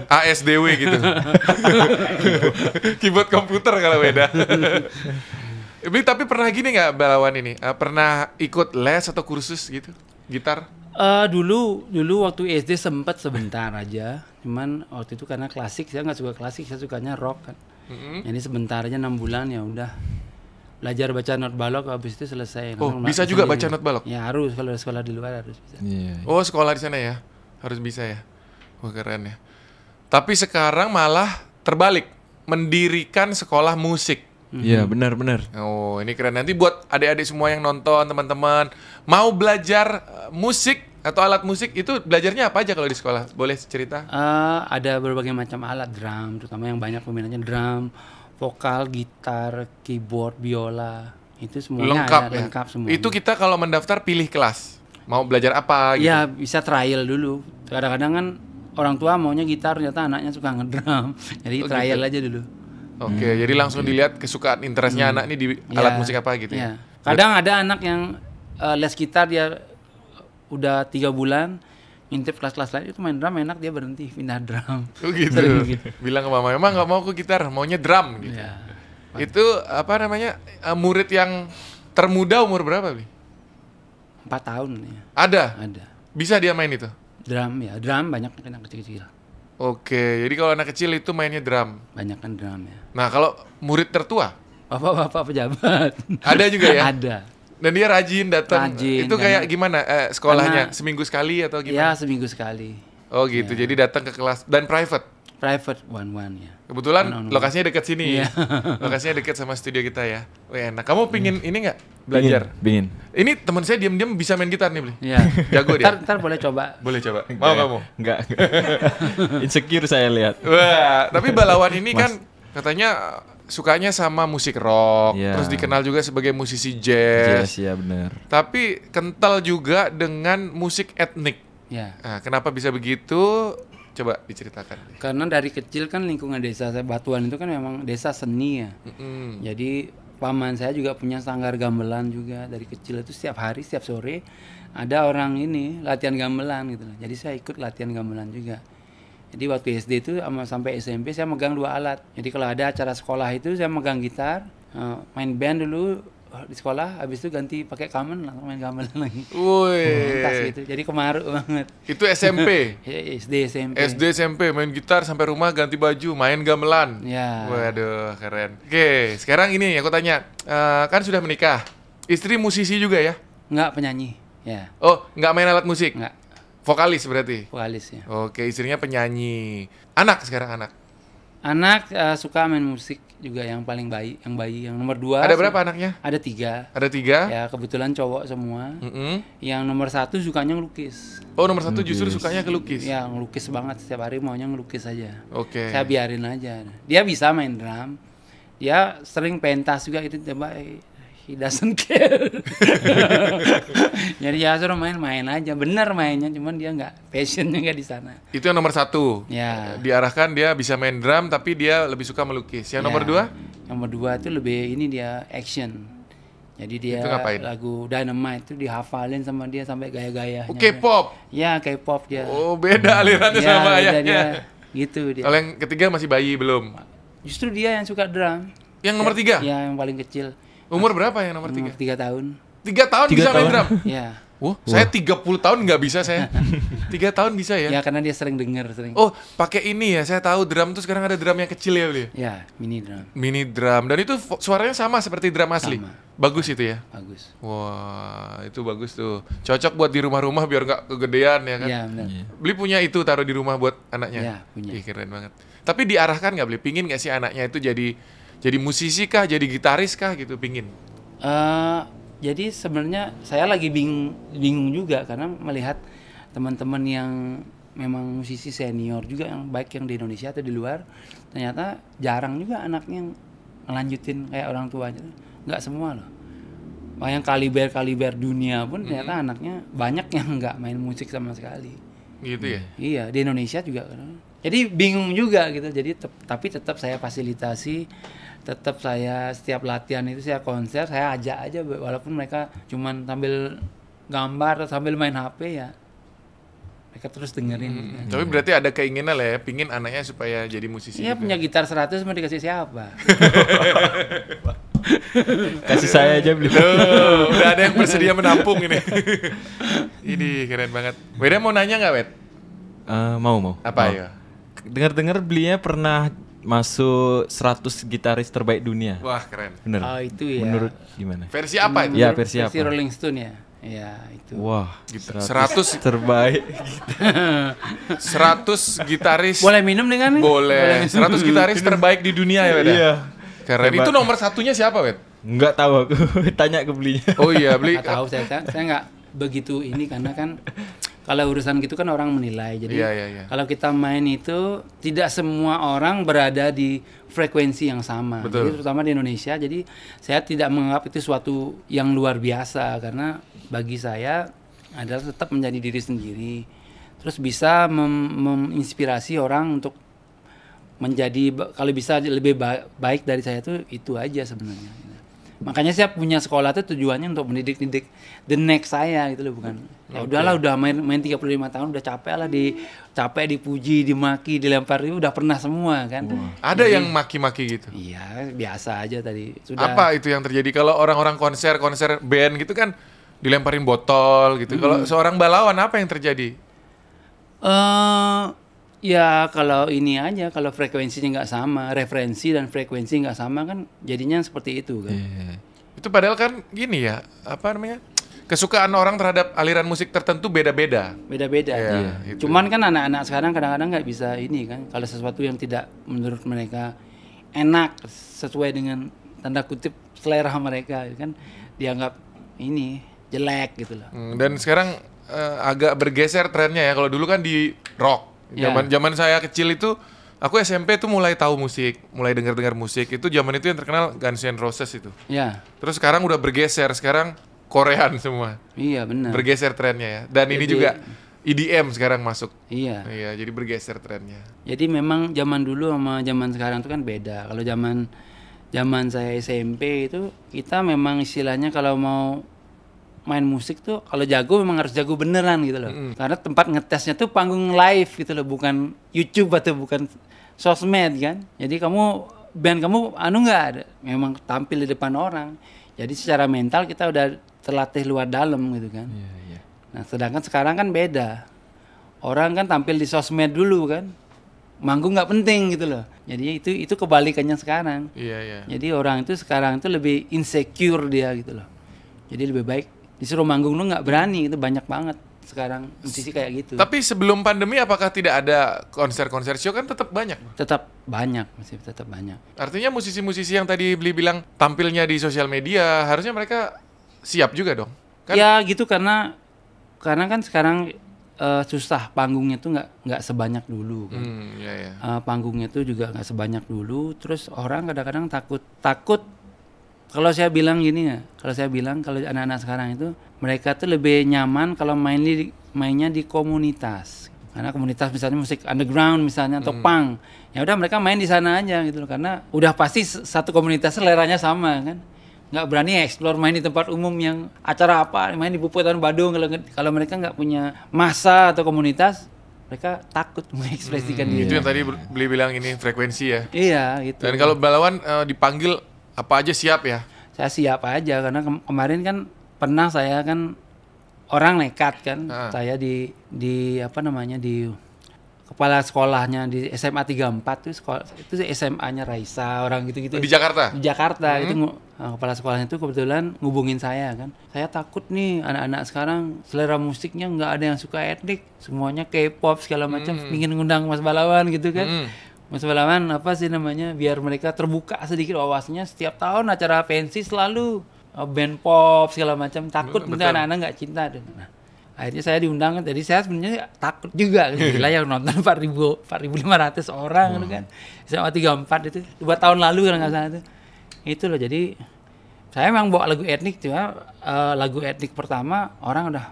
Speaker 1: ASDW gitu. Keyboard komputer kalau Weda. Tapi pernah gini nggak Balawan ini? Pernah ikut les atau kursus gitu? Gitar?
Speaker 3: Dulu waktu SD sempat sebentar aja. Cuman waktu itu karena klasik, saya nggak suka klasik, saya sukanya rock kan. Jadi sebentar aja 6 bulan ya udah. Belajar baca not balok, habis itu selesai.
Speaker 1: Oh,
Speaker 3: Langsung
Speaker 1: bisa juga
Speaker 3: sendiri.
Speaker 1: baca not balok?
Speaker 3: Ya harus, kalau sekolah di luar harus bisa.
Speaker 2: Iya.
Speaker 1: Oh, sekolah di sana ya? Harus bisa ya? Wah, keren ya. Tapi sekarang malah terbalik. Mendirikan sekolah musik.
Speaker 2: Iya, benar-benar.
Speaker 1: Oh, ini keren. Nanti buat adik-adik semua yang nonton, teman-teman, mau belajar musik atau alat musik itu belajarnya apa aja kalau di sekolah? Boleh cerita?
Speaker 3: Ada berbagai macam alat drum, terutama yang banyak peminatnya drum, vokal, gitar, keyboard, biola, itu semuanya
Speaker 1: Lengkap
Speaker 3: ada,
Speaker 1: ya?
Speaker 3: lengkap semua.
Speaker 1: Itu kita kalau mendaftar pilih kelas. Mau belajar apa gitu?
Speaker 3: Ya bisa trial dulu. Kadang-kadang kan orang tua maunya gitar, ternyata anaknya suka ngedrum, jadi
Speaker 1: Oh,
Speaker 3: trial
Speaker 1: gitu.
Speaker 3: aja dulu.
Speaker 1: Oke, jadi langsung dilihat kesukaan interestnya anak ini di alat
Speaker 3: Ya,
Speaker 1: musik apa gitu ya?
Speaker 3: ya. Kadang ada anak yang les gitar dia udah 3 bulan ngintip kelas-kelas lain itu main drum enak, dia berhenti pindah drum.
Speaker 1: Oh gitu.
Speaker 3: Sering gitu.
Speaker 1: Bilang ke mama, emang nggak mau ke gitar, maunya drum gitu.
Speaker 3: Ya.
Speaker 1: Itu apa namanya murid yang termuda umur berapa, Bi?
Speaker 3: 4 tahun ya.
Speaker 1: Ada?
Speaker 3: Ada.
Speaker 1: Bisa dia main itu?
Speaker 3: Drum ya, drum banyak anak kecil-kecil.
Speaker 1: Oke, jadi kalau anak kecil itu mainnya drum.
Speaker 3: Banyak kan drum ya.
Speaker 1: Nah, kalau murid tertua,
Speaker 3: Bapak-bapak pejabat.
Speaker 1: ada juga ya?
Speaker 3: Ada.
Speaker 1: Dan dia rajin datang.
Speaker 3: Rajin,
Speaker 1: Itu kayak
Speaker 3: karena-
Speaker 1: gimana sekolahnya?
Speaker 3: karena-
Speaker 1: Seminggu sekali atau
Speaker 3: Ya
Speaker 1: gimana?
Speaker 3: seminggu sekali.
Speaker 1: Oh gitu, jadi datang ke kelas dan private.
Speaker 3: Private one ya.
Speaker 1: Kebetulan
Speaker 3: One on one.
Speaker 1: lokasinya dekat sini.
Speaker 3: Iya.
Speaker 1: Lokasinya dekat sama studio kita ya. Wih, enak. Kamu pingin ini nggak belajar?
Speaker 2: Bingin.
Speaker 1: Ini teman saya diam-diam bisa main gitar nih, Bli.
Speaker 3: Iya.
Speaker 1: Jago dia.
Speaker 3: Ntar boleh coba.
Speaker 1: Boleh coba. Mau kamu?
Speaker 2: Enggak. Insecure saya lihat.
Speaker 1: Wah, tapi Balawan ini kan katanya sukanya sama musik rock,
Speaker 2: Iya.
Speaker 1: terus dikenal juga sebagai musisi jazz.
Speaker 2: Yes, ya benar.
Speaker 1: Tapi kental juga dengan musik etnik.
Speaker 3: Ya.
Speaker 1: Nah, kenapa bisa begitu? Coba diceritakan.
Speaker 3: Karena dari kecil kan lingkungan desa saya Batuan itu kan memang desa seni ya.
Speaker 1: Mm-mm.
Speaker 3: Jadi paman saya juga punya sanggar gamelan juga dari kecil itu setiap hari setiap sore ada orang ini latihan gamelan gitu loh. Jadi saya ikut latihan gamelan juga. Jadi waktu SD itu sampai SMP saya megang 2 alat. Jadi kalau ada acara sekolah itu saya megang gitar, main band dulu di sekolah, habis itu ganti pakai gamelan, langsung main gamelan lagi.
Speaker 1: Woi.
Speaker 3: Tas gitu. Jadi kemaruk banget.
Speaker 1: Itu SMP.
Speaker 3: Ya, SD, SMP.
Speaker 1: SD SMP main gitar sampai rumah ganti baju, main gamelan.
Speaker 3: Ya.
Speaker 1: Waduh, keren. Oke, sekarang ini aku tanya, kan sudah menikah. Istri musisi juga ya?
Speaker 3: Enggak, penyanyi. Ya,
Speaker 1: Oh, nggak main alat musik?
Speaker 3: enggak.
Speaker 1: Vokalis berarti?
Speaker 3: Vokalis ya.
Speaker 1: Oke, istrinya penyanyi. Anak sekarang anak?
Speaker 3: Anak suka main musik juga, yang paling bayi, yang nomor 2.
Speaker 1: Ada berapa anaknya?
Speaker 3: Ada 3.
Speaker 1: Ada 3?
Speaker 3: Ya, kebetulan cowok semua.
Speaker 1: Mm-mm.
Speaker 3: Yang nomor 1 sukanya ngelukis.
Speaker 1: Oh, nomor 1 justru sukanya kelukis?
Speaker 3: Ya, ngelukis banget, setiap hari maunya ngelukis aja.
Speaker 1: Oke.
Speaker 3: Saya biarin aja. Dia bisa main drum. Dia sering pentas juga itu, coba he doesn't care. Jadi ya suruh main aja. Bener mainnya, cuman dia nggak passionnya nggak di sana.
Speaker 1: Itu yang nomor 1.
Speaker 3: Ya.
Speaker 1: Diarahkan dia bisa main drum, tapi dia lebih suka melukis. Yang
Speaker 3: Ya.
Speaker 1: nomor 2?
Speaker 3: Nomor 2 itu lebih ini, dia action. Jadi dia
Speaker 1: Itu ngapain?
Speaker 3: lagu Dynamite itu dihafalin sama dia sampai gaya-gayanya.
Speaker 1: Oke, K-pop.
Speaker 3: Ya, K-pop dia.
Speaker 1: Oh, beda alirannya
Speaker 3: Ya,
Speaker 1: sama
Speaker 3: beda
Speaker 1: ayahnya.
Speaker 3: dia. Gitu dia.
Speaker 1: Kalau yang ketiga masih bayi belum?
Speaker 3: Justru dia yang suka drum.
Speaker 1: Yang nomor 3?
Speaker 3: Ya, yang paling kecil.
Speaker 1: Umur berapa yang nomor 3?
Speaker 3: Umur 3 tahun.
Speaker 1: 3 tahun
Speaker 2: 3
Speaker 1: bisa main
Speaker 2: tahun.
Speaker 1: drum?
Speaker 3: Ya.
Speaker 1: Wah, saya 30 tahun nggak bisa saya. 3 tahun bisa ya?
Speaker 3: Ya, karena dia sering denger, sering.
Speaker 1: Oh, pakai ini ya. Saya tahu drum tuh sekarang ada drum yang kecil ya, beli.
Speaker 3: Ya, mini drum.
Speaker 1: Mini drum. Dan itu suaranya sama seperti drum asli.
Speaker 3: Sama.
Speaker 1: Bagus itu ya.
Speaker 3: Bagus.
Speaker 1: Wah, itu bagus tuh. Cocok buat di rumah-rumah biar nggak kegedean ya kan.
Speaker 3: Ya, benar.
Speaker 1: Beli punya itu taruh di rumah buat anaknya.
Speaker 3: Ya, punya.
Speaker 1: Ih, keren banget. Tapi diarahkan nggak, beli? Pingin nggak sih anaknya itu jadi musisi kah, jadi gitaris kah gitu? Pingin.
Speaker 3: Jadi sebenarnya saya lagi bingung juga, karena melihat teman-teman yang memang musisi senior juga, yang baik yang di Indonesia atau di luar, ternyata jarang juga anaknya yang ngelanjutin kayak orang tuanya. Nggak semua loh. Yang kaliber dunia pun ternyata anaknya banyak yang nggak main musik sama sekali.
Speaker 1: Gitu ya.
Speaker 3: Iya, di Indonesia juga. Jadi bingung juga gitu. Jadi tapi tetap saya fasilitasi, tetap saya setiap latihan itu saya konser, saya ajak aja, walaupun mereka cuman sambil gambar atau sambil main HP ya. Mereka terus dengerin.
Speaker 1: Tapi berarti ada keinginan lah ya, pingin anaknya supaya jadi musisi.
Speaker 3: Iya,
Speaker 1: juga.
Speaker 3: punya gitar 100 mau dikasih siapa?
Speaker 2: Kasih saya aja beli.
Speaker 1: Loh, udah ada yang bersedia menampung ini. Ini keren banget. Weda mau nanya nggak, Wed?
Speaker 2: Mau.
Speaker 1: Apa
Speaker 2: Mau.
Speaker 1: ya?
Speaker 2: Dengar-dengar belinya pernah masuk 100 gitaris terbaik dunia.
Speaker 1: Wah, keren.
Speaker 2: Bener.
Speaker 3: Oh, itu ya.
Speaker 2: Menurut gimana?
Speaker 1: Versi apa itu?
Speaker 2: Ya, versi apa?
Speaker 3: Rolling Stone ya. Iya, itu.
Speaker 2: Wah,
Speaker 1: Gitu.
Speaker 2: 100 terbaik.
Speaker 1: 100 gitaris.
Speaker 3: Boleh minum dengan ini?
Speaker 1: Boleh. 100 gitaris terbaik di dunia ya, Wed?
Speaker 2: Iya.
Speaker 1: Keren.
Speaker 2: Hebat.
Speaker 1: Itu nomor satunya siapa, Wed?
Speaker 2: Nggak tahu aku. Tanya ke belinya.
Speaker 1: Oh iya, beli.
Speaker 3: Nggak tahu, saya nggak begitu ini, karena kan kalau urusan gitu kan orang menilai. Jadi
Speaker 1: Iya.
Speaker 3: kalau kita main itu tidak semua orang berada di frekuensi yang sama.
Speaker 1: Betul.
Speaker 3: Jadi terutama di Indonesia. Jadi saya tidak menganggap itu suatu yang luar biasa, karena bagi saya adalah tetap menjadi diri sendiri. Terus bisa menginspirasi orang untuk menjadi, kalau bisa lebih baik dari saya, itu aja sebenarnya. Makanya saya punya sekolah itu tujuannya untuk mendidik the next saya gitu loh, bukan. Ya udahlah, udah main 35 tahun udah capek dipuji, dimaki, dilempar, itu udah pernah semua kan.
Speaker 1: Ada yang maki-maki gitu.
Speaker 3: Iya, biasa aja tadi. Sudah.
Speaker 1: Apa itu yang terjadi kalau orang-orang konser band gitu kan dilemparin botol gitu. Kalau seorang balawan apa yang terjadi?
Speaker 3: Ya kalau ini aja, kalau frekuensinya nggak sama, referensi dan frekuensi nggak sama kan jadinya seperti itu kan.
Speaker 1: Itu padahal kan gini ya, apa namanya? Kesukaan orang terhadap aliran musik tertentu beda-beda.
Speaker 3: Beda-beda.
Speaker 1: Iya,
Speaker 3: Iya.
Speaker 1: itu.
Speaker 3: Cuman kan anak-anak sekarang kadang-kadang nggak bisa ini kan, kalau sesuatu yang tidak menurut mereka enak sesuai dengan tanda kutip selera mereka kan, dianggap ini jelek gitu loh.
Speaker 1: Dan sekarang agak bergeser trennya ya. Kalau dulu kan di rock.
Speaker 3: Ya.
Speaker 1: Zaman saya kecil itu, aku SMP tuh mulai tahu musik, mulai dengar musik. Itu zaman itu yang terkenal Guns N' Roses itu.
Speaker 3: Ya,
Speaker 1: Terus sekarang udah bergeser, sekarang Korean semua.
Speaker 3: iya benar.
Speaker 1: Bergeser trennya ya. Dan ini
Speaker 3: Jadi-
Speaker 1: juga EDM sekarang masuk.
Speaker 3: Iya.
Speaker 1: Iya, jadi bergeser trennya.
Speaker 3: Jadi memang zaman dulu sama zaman sekarang itu kan beda. Kalau zaman saya SMP itu, kita memang istilahnya kalau mau main musik tuh kalau jago memang harus jago beneran gitu loh. Karena tempat ngetesnya tuh panggung live gitu loh, bukan YouTube atau bukan sosmed kan. Jadi band kamu nggak ada, memang tampil di depan orang. Jadi secara mental kita udah terlatih luar dalam gitu kan.
Speaker 2: Iya, iya.
Speaker 3: Nah, sedangkan sekarang kan beda. Orang kan tampil di sosmed dulu kan. Manggung nggak penting gitu loh. Jadi itu kebalikannya sekarang.
Speaker 1: Iya, iya.
Speaker 3: Jadi orang itu sekarang itu lebih insecure dia gitu loh. Jadi lebih baik disuruh manggung lu nggak berani, itu banyak banget sekarang musisi kayak gitu.
Speaker 1: Tapi sebelum pandemi apakah tidak ada konser-konser show? Kan tetap banyak.
Speaker 3: Tetap banyak, masih tetap banyak.
Speaker 1: Artinya musisi-musisi yang tadi Beli bilang tampilnya di sosial media, harusnya mereka siap juga dong. Kan?
Speaker 3: Ya gitu karena kan sekarang susah panggungnya tuh nggak sebanyak dulu kan.
Speaker 1: Iya, iya.
Speaker 3: Panggungnya tuh juga nggak sebanyak dulu. Terus orang kadang-kadang takut. Kalau saya bilang gini ya, kalau anak-anak sekarang itu mereka tuh lebih nyaman kalau mainnya di komunitas. Karena komunitas misalnya musik underground misalnya atau punk, ya udah mereka main di sana aja gitu loh. Karena udah pasti satu komunitas seleranya sama kan. Nggak berani explore main di tempat umum yang acara apa, main di Puputan Badung. Kalau mereka nggak punya massa atau komunitas, mereka takut mengekspresikan diri.
Speaker 1: Itu yang tadi Beli bilang ini frekuensi ya.
Speaker 3: Iya gitu.
Speaker 1: Dan kalau Balawan dipanggil apa aja siap ya?
Speaker 3: Saya siap aja karena kemarin kan pernah saya kan orang nekat kan. Saya di apa namanya di kepala sekolahnya di SMA 34 tuh itu SMA-nya Raisa orang gitu-gitu.
Speaker 1: Di Jakarta?
Speaker 3: Di Jakarta itu kepala sekolahnya itu kebetulan ngubungin saya kan. Saya takut nih anak-anak sekarang selera musiknya nggak ada yang suka etnik, semuanya K-pop segala macam. Ingin ngundang Mas Balawan gitu kan. Mas Balawan apa sih namanya biar mereka terbuka sedikit wawasannya. Setiap tahun acara pensi selalu band pop segala macam, takut nanti anak-anak nggak cinta. Nah, akhirnya saya diundang kan. Jadi saya sebenarnya takut juga. Gila yang nonton 4.500 orang gitu kan. SMA 34 itu 2 tahun lalu kalau nggak salah itu. Itu loh, jadi saya memang bawa lagu etnik cuma lagu etnik pertama orang udah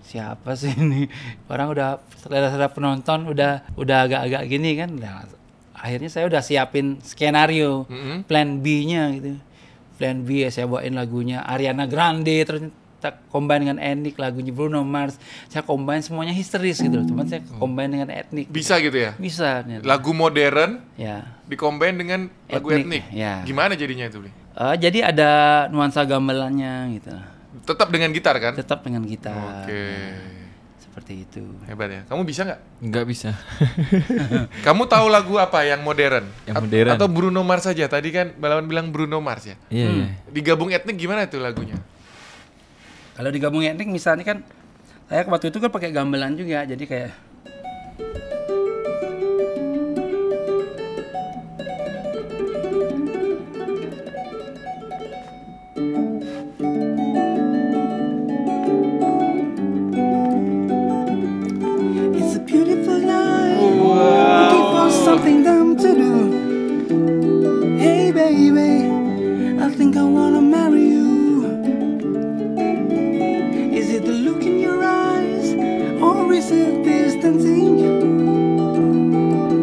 Speaker 3: siapa sih ini, orang udah selera penonton udah agak-agak gini kan. Nah, akhirnya saya udah siapin skenario plan B-nya gitu. Plan B ya saya bawain lagunya Ariana Grande, terus kita combine dengan etnik, lagunya Bruno Mars. Saya combine semuanya histeris gitu loh. Cuman saya combine dengan etnik.
Speaker 1: Bisa gitu ya?
Speaker 3: Bisa.
Speaker 1: Lagu modern
Speaker 3: ya
Speaker 1: dicombine dengan lagu etnik.
Speaker 3: Ya.
Speaker 1: Gimana jadinya itu, Bli?
Speaker 3: Jadi ada nuansa gamelannya gitu.
Speaker 1: Tetap dengan gitar kan?
Speaker 3: Tetap dengan gitar.
Speaker 1: Oke.
Speaker 3: Seperti itu.
Speaker 1: Hebat ya. Kamu bisa nggak?
Speaker 2: Nggak bisa.
Speaker 1: Kamu tahu lagu apa yang modern?
Speaker 2: Yang modern.
Speaker 1: Atau Bruno Mars saja? Tadi kan Balawan bilang Bruno Mars ya.
Speaker 2: Iya, iya.
Speaker 1: Digabung etnik gimana tuh lagunya?
Speaker 3: Kalau digabung etnik misalnya kan saya waktu itu kan pakai gamelan juga, jadi kayak It's a beautiful night. Looking for something dumb to do. Hey baby, I think I wanna marry you. Is it the look in your eyes, or is it distancing?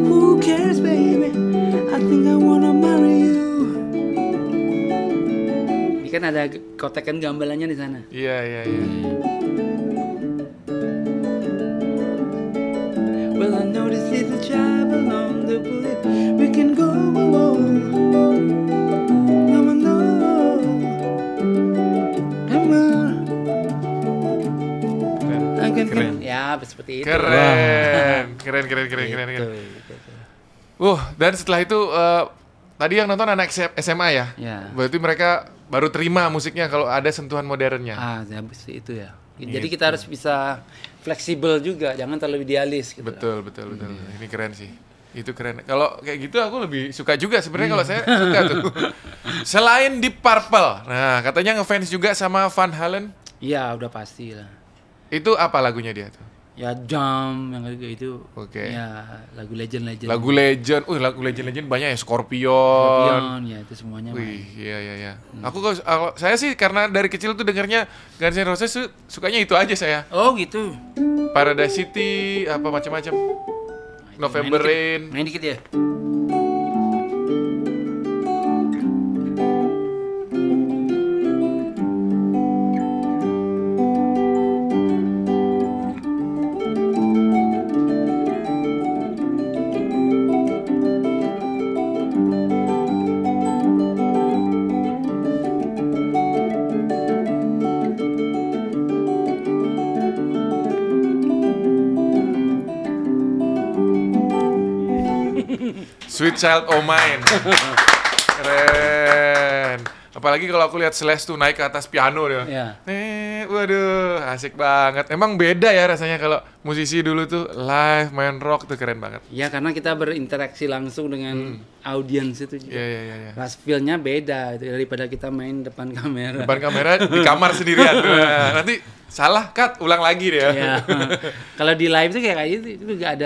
Speaker 3: Who cares, baby? I think I wanna marry you. Ini kan ada kotekan gamelannya di sana.
Speaker 1: Iya, iya, iya.
Speaker 3: Well, I know this little drive along the bullet. We can go alone. No one knows.
Speaker 1: Keren.
Speaker 3: Ya, seperti itu.
Speaker 1: Keren. Keren.
Speaker 3: Gitu.
Speaker 1: Dan setelah itu tadi yang nonton anak SMA ya?
Speaker 3: Ya.
Speaker 1: Berarti mereka baru terima musiknya kalau ada sentuhan modernnya.
Speaker 3: Ya seperti itu ya. Jadi kita harus bisa fleksibel juga, jangan terlalu idealis gitu.
Speaker 1: Betul. Ini keren sih. Itu keren. Kalau kayak gitu aku lebih suka juga sebenarnya kalau saya suka tuh. Selain Deep Purple. Nah, katanya ngefans juga sama Van Halen.
Speaker 3: Iya, udah pasti lah.
Speaker 1: Itu apa lagunya dia tuh?
Speaker 3: Ya Jump yang kayak itu.
Speaker 1: Oke.
Speaker 3: Ya lagu legend.
Speaker 1: Lagu legend banyak ya, Scorpion.
Speaker 3: Scorpion, ya itu semuanya.
Speaker 1: Wih, iya. Aku saya sih karena dari kecil tuh dengarnya Guns N' Roses sukanya itu aja saya.
Speaker 3: Oh gitu.
Speaker 1: Paradise City apa macam-macam. November Rain.
Speaker 3: Main dikit ya.
Speaker 1: Sweet Child O' Mine. Keren. Apalagi kalau aku lihat Slash tuh naik ke atas piano dia.
Speaker 3: Iya.
Speaker 1: Waduh, asik banget. Emang beda ya rasanya kalau musisi dulu tuh live main rock tuh keren banget.
Speaker 3: Ya karena kita berinteraksi langsung dengan audiens itu juga.
Speaker 1: Iya.
Speaker 3: Ras feel-nya beda itu daripada kita main depan kamera.
Speaker 1: Depan kamera di kamar sendirian. Nah, nanti salah cut, ulang lagi deh ya.
Speaker 3: Ya. Kalau di live tuh kayak itu gak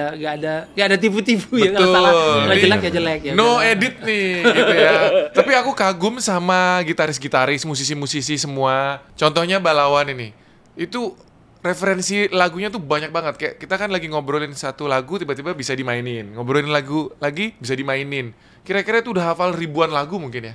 Speaker 3: ada tipu-tipu ya, kalau salah, kalau jelek ya jelek ya.
Speaker 1: No edit nih gitu ya. Tapi aku kagum sama gitaris-gitaris, musisi-musisi semua. Contohnya Balawan ini. Itu referensi lagunya tuh banyak banget. Kayak kita kan lagi ngobrolin satu lagu tiba-tiba bisa dimainin. Ngobrolin lagu lagi bisa dimainin. Kira-kira itu udah hafal ribuan lagu mungkin ya?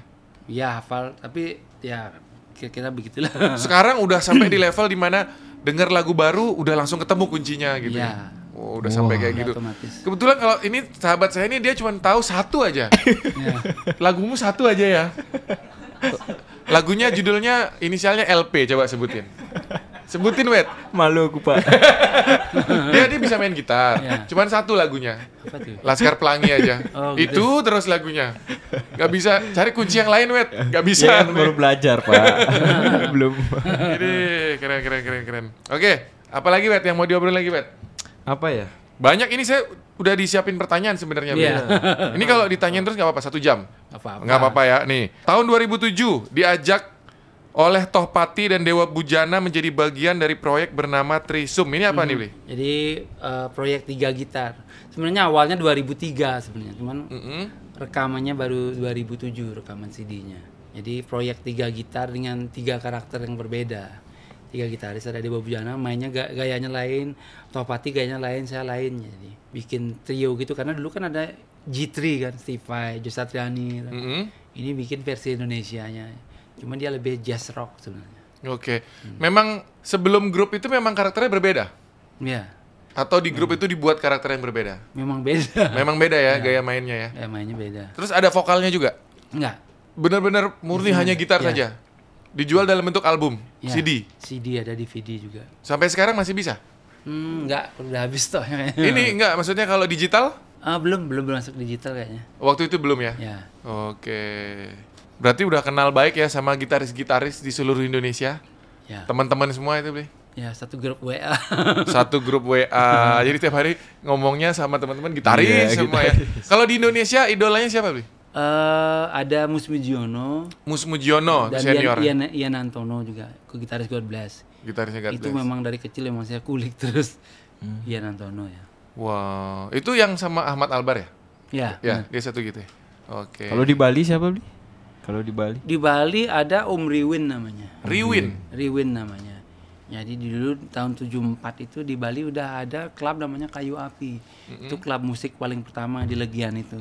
Speaker 3: Ya hafal, tapi ya kira-kira begitulah.
Speaker 1: Sekarang udah sampai di level dimana denger lagu baru udah langsung ketemu kuncinya gitu ya. Oh, udah sampai kayak gitu.
Speaker 3: Otomatis.
Speaker 1: Kebetulan kalau ini sahabat saya ini dia cuma tahu satu aja. Lagumu satu aja ya. Lagunya judulnya inisialnya LP, coba sebutin. Sebutin, Wet.
Speaker 2: Malu aku, Pak.
Speaker 1: Dia bisa main gitar.
Speaker 3: Ya.
Speaker 1: Cuman satu lagunya.
Speaker 3: Apa tuh?
Speaker 1: Laskar Pelangi aja.
Speaker 3: Oh,
Speaker 1: Itu
Speaker 3: gitu.
Speaker 1: terus lagunya. Gak bisa cari kunci yang lain, Wet. Gak bisa.
Speaker 2: Ya kan baru belajar, Pak. Belum.
Speaker 1: Ini keren. Oke, apalagi, Wet, yang mau diobrolin lagi, Wet?
Speaker 2: Apa ya?
Speaker 1: Banyak ini saya udah disiapin pertanyaan sebenarnya.
Speaker 3: Iya.
Speaker 1: Wet. Ini kalau ditanyain terus nggak apa-apa, 1 jam.
Speaker 3: Apa-apa.
Speaker 1: Nggak apa-apa ya. Nih, tahun 2007 diajak oleh Tohpati dan Dewa Bujana menjadi bagian dari proyek bernama Trisum. Ini apa nih, Bli?
Speaker 3: Jadi proyek 3 gitar. Sebenarnya awalnya 2003 sebenarnya, cuman rekamannya baru 2007 rekaman CD-nya. Jadi proyek 3 gitar dengan 3 karakter yang berbeda. 3 gitaris, ada Dewa Bujana mainnya gayanya lain, Tohpati gayanya lain, saya lain. Jadi bikin trio gitu karena dulu kan ada G3 kan, Steve Vai, Joe Satriani. Ini bikin versi Indonesianya. Cuman dia lebih jazz rock sebenarnya.
Speaker 1: Oke. Memang sebelum grup itu memang karakternya berbeda?
Speaker 3: Iya.
Speaker 1: Atau di grup itu dibuat karakter yang berbeda?
Speaker 3: Memang beda.
Speaker 1: Memang beda ya gaya mainnya ya?
Speaker 3: Ya mainnya beda.
Speaker 1: Terus ada vokalnya juga?
Speaker 3: Enggak.
Speaker 1: Benar-benar murni hanya gitar saja? Dijual dalam bentuk album?
Speaker 3: Ya,
Speaker 1: CD?
Speaker 3: CD ada DVD juga.
Speaker 1: Sampai sekarang masih bisa?
Speaker 3: Enggak, udah habis toh kayaknya.
Speaker 1: Ini enggak, maksudnya kalau digital?
Speaker 3: Belum masuk digital kayaknya.
Speaker 1: Waktu itu belum ya?
Speaker 3: Ya.
Speaker 1: Oke. Berarti udah kenal baik ya sama gitaris-gitaris di seluruh Indonesia?
Speaker 3: Ya.
Speaker 1: Teman-teman semua itu, Bli?
Speaker 3: Ya, satu grup WA.
Speaker 1: Satu grup WA. Jadi tiap hari ngomongnya sama teman-teman gitaris
Speaker 2: Iya,
Speaker 1: semua ya. Kalau di Indonesia idolanya siapa, Bli?
Speaker 3: Ada Mus Mujiono
Speaker 1: Mus Mujiono,
Speaker 3: dan
Speaker 1: senior.
Speaker 3: Ian Antono juga, gitaris God Bless.
Speaker 1: Gitarisnya God
Speaker 3: Itu
Speaker 1: Bless.
Speaker 3: memang dari kecil memang saya kulik terus. Ian Antono ya.
Speaker 1: Wow, itu yang sama Ahmad Albar ya?
Speaker 3: Ya.
Speaker 1: Ya, dia satu gitu ya. Oke.
Speaker 2: Kalau di Bali siapa, Bli? Kalau di Bali?
Speaker 3: Di Bali ada Om Riwin namanya.
Speaker 1: Riwin.
Speaker 3: Namanya. Jadi dulu tahun 74 itu di Bali udah ada klub namanya Kayu Api. Itu klub musik paling pertama di Legian itu.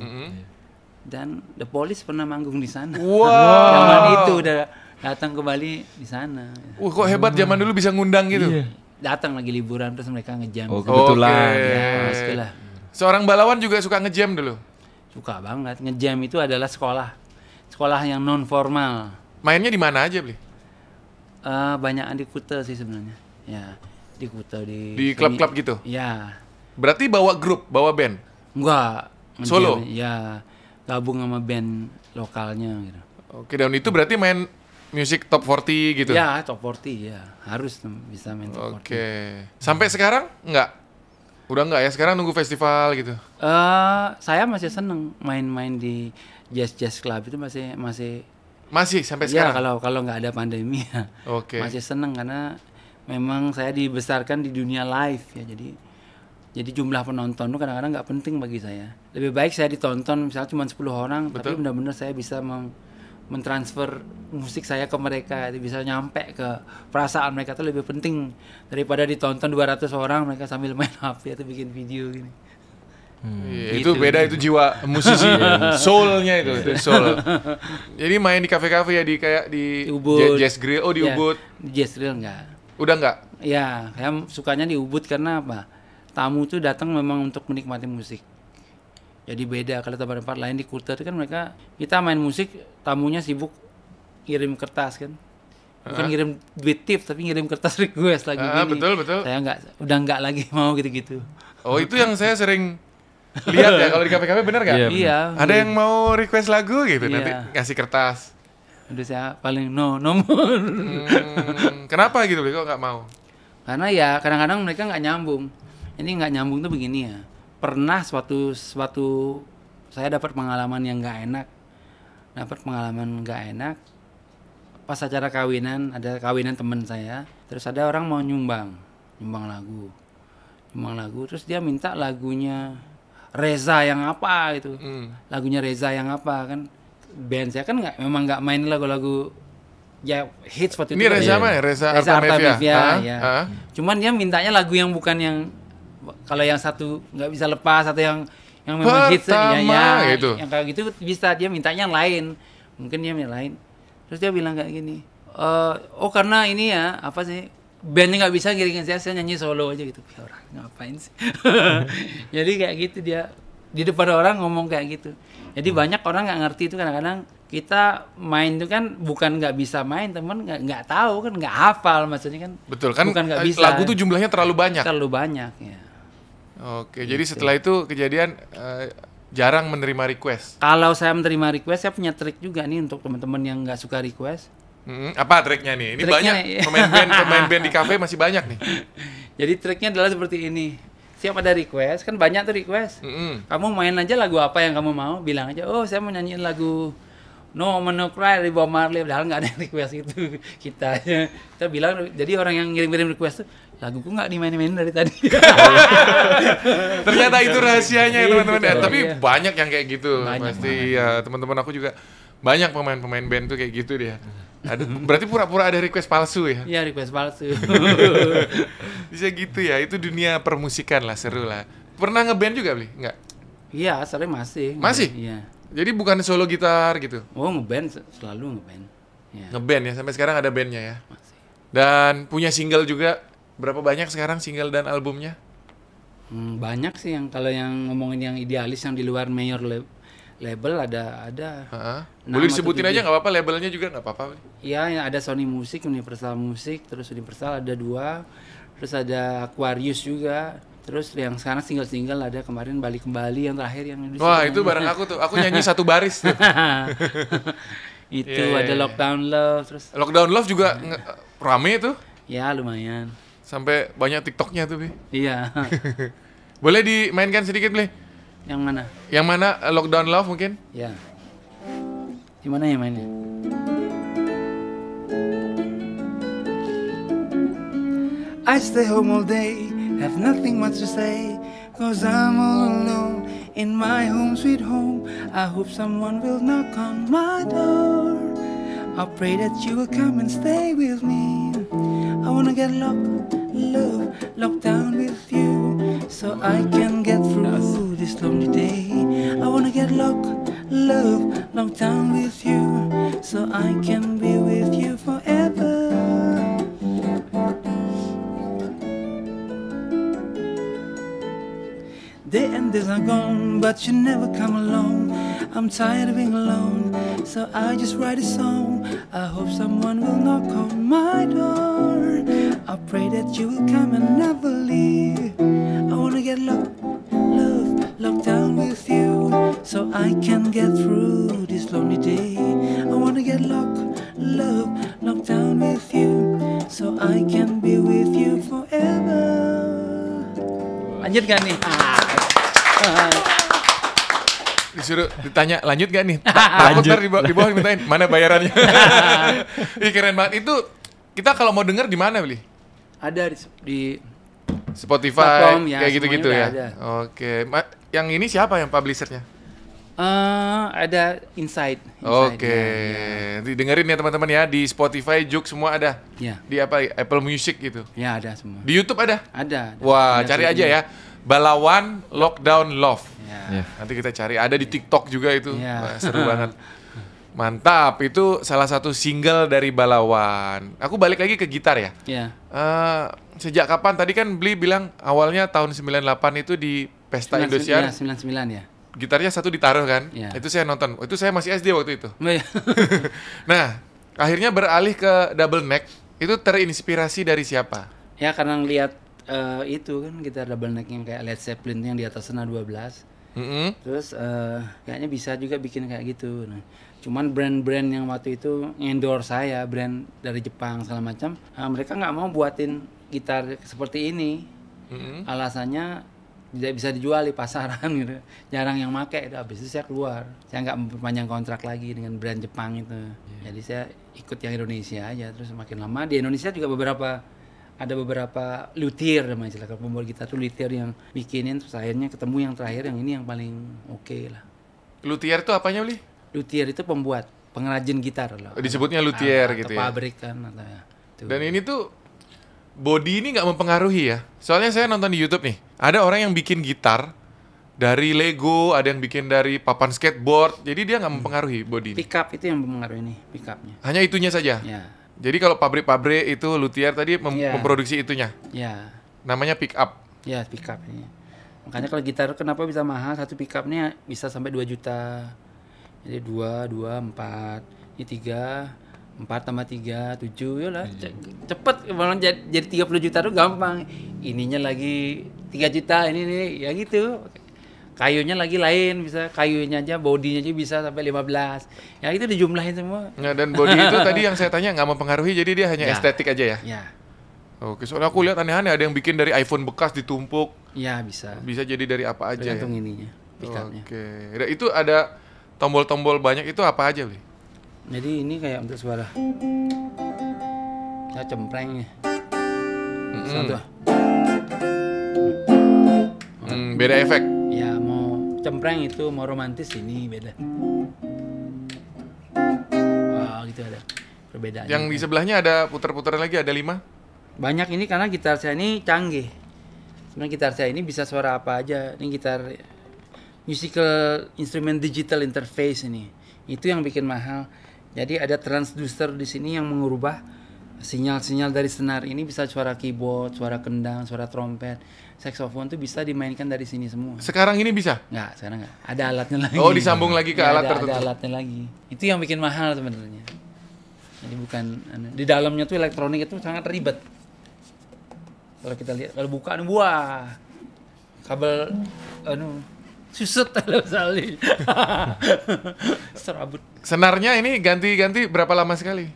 Speaker 3: Dan The Police pernah manggung di sana.
Speaker 1: Wow.
Speaker 3: Zaman itu udah datang ke Bali di sana.
Speaker 1: Kok hebat zaman dulu bisa ngundang gitu.
Speaker 2: Iya.
Speaker 3: Datang lagi liburan terus mereka ngejam.
Speaker 2: Oh, kebetulan.
Speaker 1: Oke.
Speaker 3: Ya, pastilah.
Speaker 1: Seorang Balawan juga suka ngejam dulu.
Speaker 3: Suka banget. Ngejam itu adalah sekolah yang non formal.
Speaker 1: Mainnya di mana aja, Bli?
Speaker 3: Banyak di Kuta sih sebenarnya. Ya, di Kuta
Speaker 1: Di klub-klub gitu?
Speaker 3: Ya.
Speaker 1: Berarti bawa grup, bawa band?
Speaker 3: Enggak. ngejam,
Speaker 1: Solo?
Speaker 3: Ya, gabung sama band lokalnya gitu.
Speaker 1: Oke, dan itu berarti main musik top 40 gitu?
Speaker 3: Ya, top 40 ya. Harus bisa main top 40.
Speaker 1: Oke. Sampai sekarang enggak? Udah enggak ya? Sekarang nunggu festival gitu?
Speaker 3: Saya masih seneng main-main di jazz club itu masih
Speaker 1: Masih sampai
Speaker 3: ya
Speaker 1: sekarang?
Speaker 3: kalau nggak ada pandemi ya.
Speaker 1: Oke.
Speaker 3: Masih seneng karena memang saya dibesarkan di dunia live ya. Jadi jumlah penonton itu kadang-kadang nggak penting bagi saya. Lebih baik saya ditonton misalnya cuma 10 orang, tapi benar-benar saya bisa mentransfer musik saya ke mereka, bisa nyampe ke perasaan mereka, itu lebih penting daripada ditonton 200 orang mereka sambil main HP atau bikin video gini.
Speaker 1: Iya,
Speaker 3: Gitu.
Speaker 1: itu beda, itu jiwa musisi, soulnya itu soul. Jadi main di kafe-kafe ya, kayak di
Speaker 3: Ubud.
Speaker 1: Jazz Grill, di
Speaker 3: Ya,
Speaker 1: Ubud.
Speaker 3: di Jazz Grill enggak.
Speaker 1: Udah enggak?
Speaker 3: Ya, saya sukanya di Ubud karena apa? Tamu tuh datang memang untuk menikmati musik. Jadi beda kalau tempat-tempat lain di Kuta itu kan kita main musik, tamunya sibuk ngirim kertas kan. Bukan ngirim duit tip tapi ngirim kertas request lagi gini.
Speaker 1: Betul.
Speaker 3: Saya udah enggak lagi mau gitu-gitu.
Speaker 1: Oh, itu yang saya sering Lihat ya kalau di kafe-kafe bener gak?
Speaker 2: Iya.
Speaker 3: Iya.
Speaker 1: Ada yang mau request lagu gitu,
Speaker 3: Iya.
Speaker 1: nanti ngasih kertas.
Speaker 3: Udah saya paling nomor.
Speaker 1: Kenapa gitu Bli, kok nggak mau?
Speaker 3: Karena ya kadang-kadang mereka nggak nyambung. Ini nggak nyambung tuh begini ya. Pernah suatu saya dapat pengalaman yang nggak enak. Pas acara kawinan, ada kawinan teman saya. Terus ada orang mau nyumbang lagu. Terus dia minta lagunya Reza yang apa gitu. Lagunya Reza yang apa kan. Band saya kan memang nggak main lagu-lagu ya hits seperti
Speaker 1: Ini
Speaker 3: itu.
Speaker 1: Reza mana ya? Reza
Speaker 3: Artamevia,
Speaker 1: Artamevia.
Speaker 3: ya.
Speaker 1: Ah.
Speaker 3: Cuman dia mintanya lagu yang bukan yang kalau yang satu nggak bisa lepas atau yang memang hits
Speaker 1: Pertama, gitu.
Speaker 3: yang kayak gitu bisa, dia mintanya yang lain. Mungkin dia yang lain. Terus dia bilang kayak gini. Oh karena ini ya apa sih? Bandnya nggak bisa ngiringin saya nyanyi solo aja gitu. Ya orang ngapain sih? Jadi kayak gitu dia di depan orang ngomong kayak gitu. Jadi banyak orang nggak ngerti itu, kadang-kadang kita main itu kan bukan nggak bisa main, teman nggak tahu kan, nggak hafal maksudnya kan.
Speaker 1: Betul kan,
Speaker 3: bukan nggak bisa.
Speaker 1: lagu tuh jumlahnya terlalu banyak.
Speaker 3: Terlalu banyak ya.
Speaker 1: Oke, jadi setelah itu kejadian jarang menerima request.
Speaker 3: Kalau saya menerima request, saya punya trik juga nih untuk teman-teman yang nggak suka request.
Speaker 1: Apa triknya nih? Ini
Speaker 3: Triknya
Speaker 1: banyak
Speaker 3: nih.
Speaker 1: pemain band di kafe masih banyak nih.
Speaker 3: Jadi triknya adalah seperti ini. Siap ada request, kan banyak tuh request. Kamu main aja lagu apa yang kamu mau, bilang aja, oh saya mau nyanyiin lagu No Woman No Cry dari Bob Marley. Padahal nggak ada yang request itu. Kita bilang, jadi orang yang ngirim request tuh, laguku nggak dimainin dari tadi.
Speaker 1: Ternyata itu rahasianya ya teman-teman.
Speaker 3: Gitu,
Speaker 1: Tapi
Speaker 3: iya.
Speaker 1: banyak yang kayak gitu.
Speaker 3: Banyak
Speaker 1: Pasti ya teman-teman aku juga banyak pemain band tuh kayak gitu dia. Berarti pura-pura ada request palsu ya?
Speaker 3: Iya, request palsu.
Speaker 1: Bisa gitu ya, itu dunia permusikan lah, seru lah. Pernah ngeband juga Bli? Enggak?
Speaker 3: Iya, sering masih.
Speaker 1: Masih?
Speaker 3: Iya.
Speaker 1: Jadi bukan solo gitar gitu?
Speaker 3: Oh, ngeband selalu ngeband. Iya.
Speaker 1: Ngeband ya, sampai sekarang ada bandnya ya?
Speaker 3: Masih.
Speaker 1: Dan punya single juga. Berapa banyak sekarang single dan albumnya?
Speaker 3: Banyak sih yang kalau yang ngomongin yang idealis yang di luar major label ada.
Speaker 1: Heeh.
Speaker 3: 6
Speaker 1: Boleh
Speaker 3: atau
Speaker 1: disebutin
Speaker 3: 7.
Speaker 1: aja nggak apa-apa, labelnya juga nggak apa-apa. Bli.
Speaker 3: Iya, yang ada Sony Music, Universal Music, terus Universal ada 2, terus ada Aquarius juga, terus yang sekarang single ada kemarin Balik Kembali yang terakhir yang
Speaker 1: Wah, itu bareng aku tuh. Aku nyanyi satu baris tuh.
Speaker 3: itu
Speaker 1: Iya,
Speaker 3: ada
Speaker 1: iya.
Speaker 3: Lockdown Love, terus
Speaker 1: Lockdown Love juga rame tuh.
Speaker 3: ya lumayan.
Speaker 1: Sampai banyak TikToknya tuh, Bi.
Speaker 3: Iya.
Speaker 1: Boleh dimainkan sedikit, Bli?
Speaker 3: Yang mana?
Speaker 1: Yang mana? Lockdown Love mungkin?
Speaker 3: Ya. Di mana ya mainnya? I stay home all day, have nothing much to say, 'cause I'm all alone in my home sweet home. I hope someone will knock on my door. I pray that you will come and stay with me. I wanna get locked down with you, so I can get through this lonely day. I wanna get locked down with you, so I can be with you forever. Day and days are gone, but you never come along. I'm tired of being alone, so I just write a song. I hope someone will knock on my door. I pray that you will come and never leave. I wanna get locked down with you, so I can get through this lonely day. I wanna get locked down with you, so I can be with you forever. Lanjut gak nih?
Speaker 1: Disuruh ditanya lanjut gak nih? Takut ntar di bawah dimintain mana bayarannya. Ih, keren banget. Itu kita kalau mau denger di mana, Bli?
Speaker 3: Ada di
Speaker 1: Spotify
Speaker 3: platform, ya,
Speaker 1: kayak gitu-gitu
Speaker 3: semuanya
Speaker 1: ya.
Speaker 3: udah ada.
Speaker 1: Oke. Yang ini siapa yang publishernya?
Speaker 3: Ada Inside.
Speaker 1: Oke.
Speaker 3: Ya.
Speaker 1: Didengerin ya teman-teman ya, di Spotify, Juk semua ada.
Speaker 3: Ya,
Speaker 1: Di apa? Apple Music gitu.
Speaker 3: ya ada semua.
Speaker 1: Di YouTube ada?
Speaker 3: Ada.
Speaker 1: Wah,
Speaker 3: Ada
Speaker 1: cari
Speaker 3: semua.
Speaker 1: aja ya. Balawan Lockdown Love.
Speaker 3: Ya.
Speaker 2: Iya.
Speaker 1: Nanti kita cari. Ada di TikTok juga itu.
Speaker 3: Iya.
Speaker 1: Wah, seru banget. Mantap. Itu salah satu single dari Balawan. Aku balik lagi ke gitar ya.
Speaker 3: Ya.
Speaker 1: Sejak kapan? Tadi kan Bli bilang awalnya tahun 98 itu di Pesta Indosiar.
Speaker 3: 99 ya.
Speaker 1: Gitarnya satu ditaruh kan?
Speaker 3: Iya.
Speaker 1: Itu saya nonton. Itu saya masih SD waktu itu.
Speaker 3: Oh, iya.
Speaker 1: Nah, akhirnya beralih ke double neck. Itu terinspirasi dari siapa?
Speaker 3: Ya karena ngeliat itu kan gitar double neck yang kayak Led Zeppelin yang di atas sana 12. Terus kayaknya bisa juga bikin kayak gitu. Nah, cuman brand-brand yang waktu itu endorse saya, brand dari Jepang segala macam, mereka nggak mau buatin gitar seperti ini. Alasannya tidak bisa dijual di pasaran gitu, jarang yang make. Habis itu saya keluar, saya nggak memperpanjang kontrak lagi dengan brand Jepang itu. Jadi saya ikut yang Indonesia aja. Terus makin lama di Indonesia juga ada beberapa luthier namanya, istilah kalau pembuat gitar tuh luthier yang bikinin, terus akhirnya ketemu yang terakhir, yang ini yang paling oke lah.
Speaker 1: Luthier itu apanya, Bli?
Speaker 3: Luthier itu pengrajin gitar loh.
Speaker 1: Disebutnya luthier gitu ya.
Speaker 3: Pabrik kan atau tuh.
Speaker 1: Dan ini tuh body ini nggak mempengaruhi ya. Soalnya saya nonton di YouTube nih, ada orang yang bikin gitar dari Lego, ada yang bikin dari papan skateboard. Jadi dia nggak mempengaruhi body ini.
Speaker 3: Pickup itu yang mempengaruhi nih, pickupnya.
Speaker 1: Hanya itunya saja.
Speaker 3: Ya.
Speaker 1: Jadi kalau pabrik-pabrik itu luthier tadi memproduksi itunya.
Speaker 3: Ya.
Speaker 1: Namanya pick up.
Speaker 3: Ya, pickup ini. Makanya kalau gitar kenapa bisa mahal? Satu pickupnya bisa sampai 2 juta. Jadi 2, 4, ini 3, 4 tambah 3, 7, ya lah. Cepet, malah jadi 30 juta tuh gampang. Ininya lagi 3 juta, ini nih, ya gitu. Kayunya lagi lain, bisa kayunya aja, bodinya aja bisa sampai 15. Ya itu dijumlahin semua.
Speaker 1: Nah, dan body itu tadi yang saya tanya nggak mempengaruhi, jadi dia hanya estetik aja ya?
Speaker 3: Ya.
Speaker 1: Oke, soalnya aku lihat aneh-aneh, ada yang bikin dari iPhone bekas ditumpuk.
Speaker 3: Ya bisa.
Speaker 1: Bisa jadi dari apa aja
Speaker 3: tergantung
Speaker 1: ya?
Speaker 3: ininya, pickupnya.
Speaker 1: Oke. Dan itu ada tombol-tombol banyak, itu apa aja, Bli?
Speaker 3: Jadi ini kayak untuk suara. Saya cempreng ya. Satu.
Speaker 1: Beda efek.
Speaker 3: Ya mau cempreng itu, mau romantis ini beda. Wah gitu ada perbedaan.
Speaker 1: Yang di sebelahnya ada putar-putaran lagi, ada 5.
Speaker 3: Banyak ini karena gitar saya ini canggih. Sebenarnya gitar saya ini bisa suara apa aja. Ini gitar musical instrument digital interface ini. Itu yang bikin mahal. Jadi ada transducer di sini yang mengubah sinyal-sinyal dari senar ini, bisa suara keyboard, suara kendang, suara trompet, saxophone tuh bisa dimainkan dari sini semua.
Speaker 1: Sekarang ini bisa?
Speaker 3: Nggak, sekarang nggak. Ada alatnya lagi.
Speaker 1: Oh, disambung lagi ke alat tertentu.
Speaker 3: Ada alatnya lagi. Itu yang bikin mahal sebenarnya. Jadi bukan di dalamnya tuh elektronik itu sangat ribet. Kalau kita lihat, kalau buka nih, wah, kabel susut kalau sekali. Serabut.
Speaker 1: Senarnya ini ganti-ganti berapa lama sekali?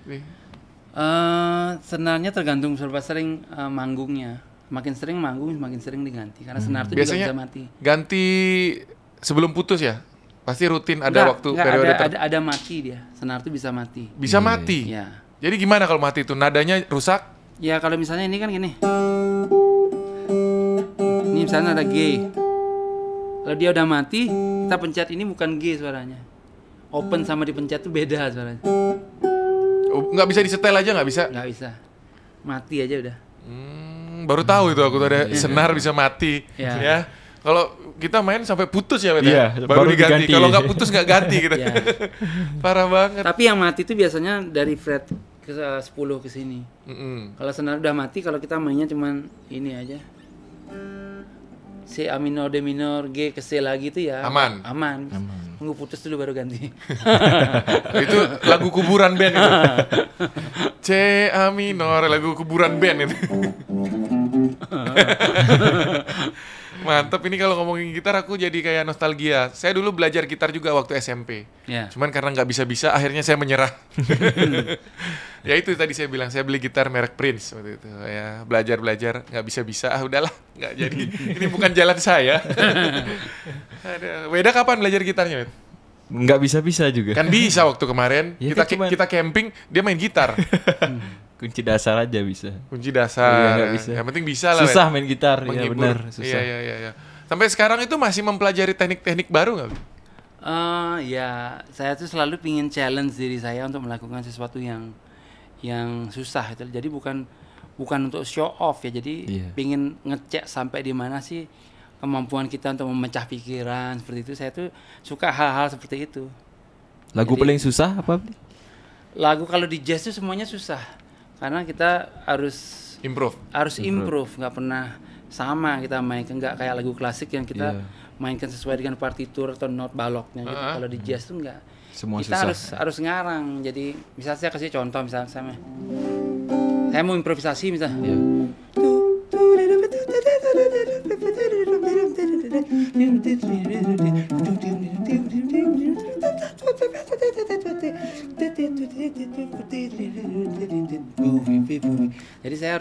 Speaker 3: Senarnya tergantung seberapa sering manggungnya. Makin sering manggung, makin sering diganti. Karena senar itu juga bisa mati.
Speaker 1: Ganti sebelum putus ya? Pasti rutin ada waktu periode
Speaker 3: ada mati dia. Senar itu bisa mati.
Speaker 1: Bisa mati?
Speaker 3: Ya.
Speaker 1: Jadi gimana kalau mati itu? Nadanya rusak?
Speaker 3: Ya kalau misalnya ini kan gini. Ini misalnya ada G. Kalau dia udah mati, kita pencet ini bukan G suaranya. Open sama dipencet tuh beda suaranya.
Speaker 1: Nggak bisa disetel aja, nggak bisa?
Speaker 3: Nggak bisa. Mati aja udah.
Speaker 1: Baru tahu itu aku ada senar bisa mati. Ya. Kalau kita main sampai putus ya, baru diganti. Kalau nggak putus nggak ganti gitu. Parah banget.
Speaker 3: Tapi yang mati itu biasanya dari fret ke 10 ke sini. Kalau senar udah mati, kalau kita mainnya cuman ini aja. C A minor, D minor, G ke C lagi itu ya aman. Tunggu putus dulu baru ganti.
Speaker 1: Itu lagu kuburan band itu. C A minor, lagu kuburan band itu. Mantap, ini kalau ngomongin gitar aku jadi kayak nostalgia. Saya dulu belajar gitar juga waktu SMP. Cuman karena nggak bisa-bisa, akhirnya saya menyerah. Ya itu tadi saya bilang, saya beli gitar merek Prince waktu itu. Ya belajar nggak bisa-bisa, udahlah nggak jadi. Ini bukan jalan saya. Weda kapan belajar gitarnya, Wed?
Speaker 2: Nggak bisa-bisa juga.
Speaker 1: Kan bisa waktu kemarin.
Speaker 2: Ya,
Speaker 1: kita camping, dia main gitar.
Speaker 2: Kunci dasar aja bisa.
Speaker 1: Kunci dasar.
Speaker 2: Bisa.
Speaker 1: Yang penting bisa lah.
Speaker 2: Susah main gitar, ya
Speaker 1: menghibur.
Speaker 2: benar. Susah.
Speaker 1: Iya. Sampai sekarang itu masih mempelajari teknik-teknik baru nggak?
Speaker 3: Ya, saya tuh selalu pingin challenge diri saya untuk melakukan sesuatu yang susah itu. Jadi bukan untuk show off ya. Jadi pingin ngecek sampai di mana sih kemampuan kita untuk memecah pikiran seperti itu. Saya tuh suka hal-hal seperti itu.
Speaker 2: Lagu paling susah apa?
Speaker 3: Lagu kalau di jazz tuh semuanya susah. Karena kita harus improve, nggak pernah sama kita mainkan, nggak kayak lagu klasik yang kita mainkan sesuai dengan partitur atau not baloknya gitu. Kalau di jazz tuh nggak, kita harus ngarang. Jadi misal saya kasih contoh, misalnya saya mau improvisasi misalnya.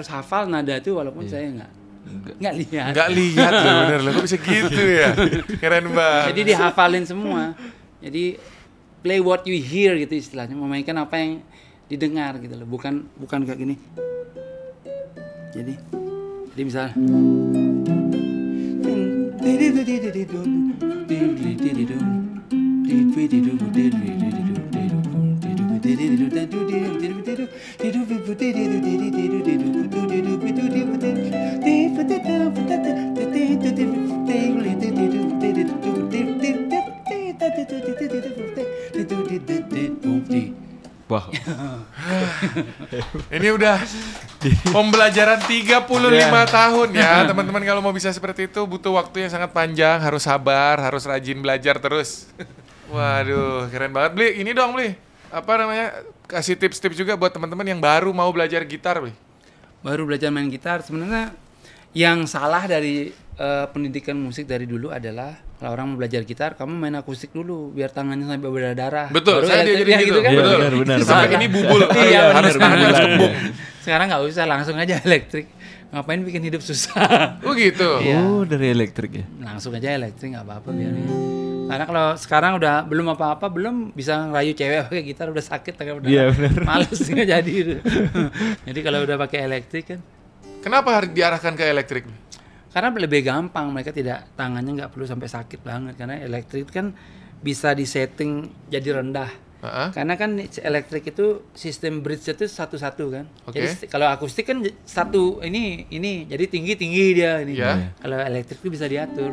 Speaker 3: harus hafal nada itu walaupun saya nggak lihat.
Speaker 1: Nggak lihat loh, bener loh. Kok bisa gitu ya? Keren banget.
Speaker 3: Jadi dihafalin semua. Jadi play what you hear gitu istilahnya, memainkan apa yang didengar gitu loh. Bukan kayak gini. Jadi misal
Speaker 2: Wah.
Speaker 1: Ini udah pembelajaran 35 tahun ya. Teman-teman kalau mau bisa seperti itu butuh waktu yang sangat panjang, harus sabar, harus rajin belajar terus. Waduh, keren banget, Bli. Ini dong, Bli. Apa namanya? Kasih tips-tips juga buat teman-teman yang baru mau belajar gitar, Bli.
Speaker 3: Baru belajar main gitar, sebenarnya yang salah dari pendidikan musik dari dulu adalah kalau orang mau belajar gitar, kamu main akustik dulu biar tangannya sampai berdarah.
Speaker 1: Betul,
Speaker 3: baru
Speaker 1: saya diajarin gitu.
Speaker 3: kan?
Speaker 1: Betul.
Speaker 2: Benar.
Speaker 1: Sampai ini bubul.
Speaker 3: Iya,
Speaker 1: harus kembung.
Speaker 3: Sekarang nggak usah, langsung aja elektrik. Ngapain bikin hidup susah?
Speaker 1: Oh gitu.
Speaker 3: Iya.
Speaker 2: Oh, dari elektrik ya.
Speaker 3: Langsung aja elektrik, nggak apa-apa biarin. Karena kalau sekarang udah belum apa-apa, belum bisa ngerayu cewek pakai gitar udah sakit, udah males nggak jadi. Jadi kalau udah pakai elektrik kan.
Speaker 1: Kenapa harus diarahkan ke elektrik?
Speaker 3: Karena lebih gampang, mereka tangannya nggak perlu sampai sakit banget, karena elektrik kan bisa disetting jadi rendah. Karena kan elektrik itu sistem bridge itu satu-satu kan. Jadi kalau akustik kan satu ini jadi tinggi dia ini. Kalau elektrik itu bisa diatur.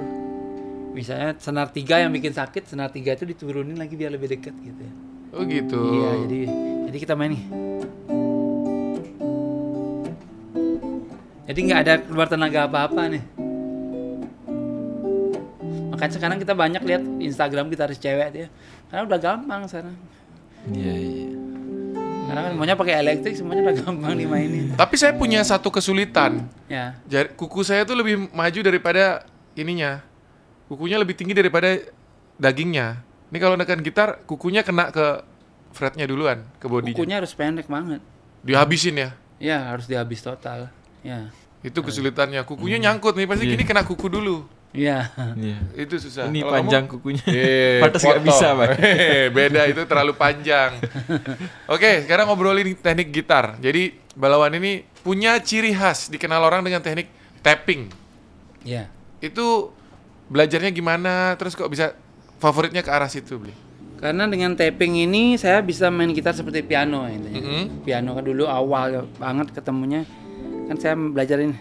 Speaker 3: Misalnya senar 3 yang bikin sakit, senar 3 itu diturunin lagi biar lebih dekat gitu.
Speaker 1: Oh gitu.
Speaker 3: Iya, jadi kita main nih. Jadi nggak ada keluar tenaga apa-apa nih. Makanya sekarang kita banyak lihat Instagram gitaris cewek ya. Karena udah gampang sekarang.
Speaker 2: Iya.
Speaker 3: Karena kan semuanya pakai elektrik, semuanya udah gampang dimainin.
Speaker 1: Tapi saya punya satu kesulitan.
Speaker 3: Ya.
Speaker 1: Kuku saya tuh lebih maju daripada ininya. Kukunya lebih tinggi daripada dagingnya. Ini kalau nekan gitar, kukunya kena ke fretnya duluan, ke bodinya.
Speaker 3: Kukunya harus pendek banget.
Speaker 1: Dihabisin ya?
Speaker 3: Ya, harus dihabis total. Ya.
Speaker 1: Itu kesulitannya. Kukunya nyangkut nih, pasti gini kena kuku dulu.
Speaker 3: Iya.
Speaker 1: Itu susah.
Speaker 2: Ini
Speaker 1: Kalau
Speaker 2: panjang
Speaker 1: kamu,
Speaker 2: kukunya.
Speaker 1: Pantas
Speaker 2: nggak bisa, Bang.
Speaker 1: Beda, itu terlalu panjang. Oke, sekarang ngobrolin teknik gitar. Jadi Balawan ini punya ciri khas, dikenal orang dengan teknik tapping.
Speaker 3: Iya.
Speaker 1: Itu belajarnya gimana? Terus kok bisa favoritnya ke arah situ, Bli?
Speaker 3: Karena dengan tapping ini saya bisa main gitar seperti piano intinya. Piano kan dulu awal banget ketemunya. Kan saya belajarin.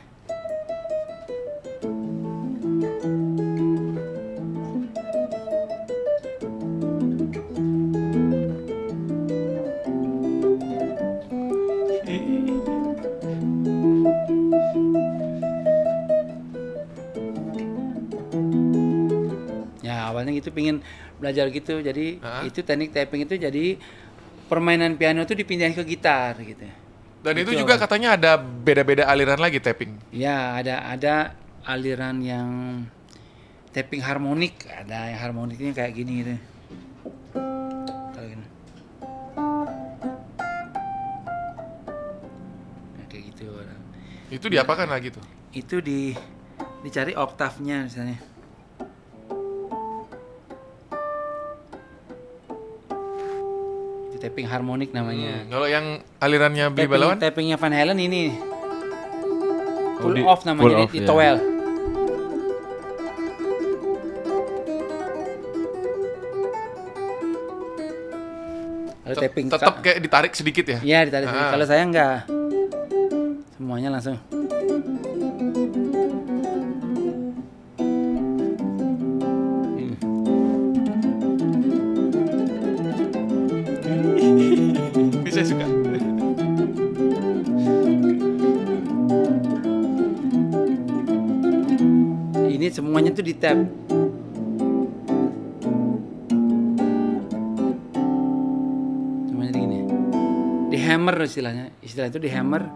Speaker 3: Ya awalnya gitu pingin belajar gitu. Jadi itu teknik tapping itu jadi permainan piano itu dipindahin ke gitar gitu.
Speaker 1: Dan itu juga katanya ada beda-beda aliran lagi tapping.
Speaker 3: Ya, ada aliran yang tapping harmonik, ada yang harmoniknya kayak gini gitu. Kalau gini. Nah, kayak gitu.
Speaker 1: Itu diapakan lagi tuh?
Speaker 3: Itu dicari oktavnya misalnya. Tapping harmonik namanya.
Speaker 1: Kalau yang alirannya Bli Balawan?
Speaker 3: Tappingnya Van Halen ini. Full
Speaker 2: Oh,
Speaker 3: off namanya, di towel. Kalau tapping
Speaker 1: tetap kayak ditarik sedikit ya?
Speaker 3: Iya, ditarik sedikit. Kalau saya enggak. Semuanya langsung.
Speaker 1: Bisa suka.
Speaker 3: Ini semuanya tuh di tap. Semuanya gini. Di hammer istilahnya. Istilah itu di hammer.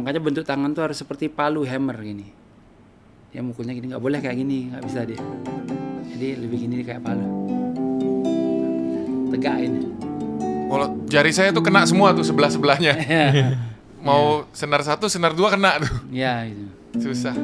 Speaker 3: Makanya bentuk tangan tuh harus seperti palu hammer gini. Dia mukulnya gini, nggak boleh kayak gini, nggak bisa dia. Jadi lebih gini kayak palu. Tegak ini.
Speaker 1: Kalau jari saya tuh kena semua tuh sebelah-sebelahnya. mau senar 1, senar 2 kena tuh.
Speaker 3: Ya itu.
Speaker 1: Susah.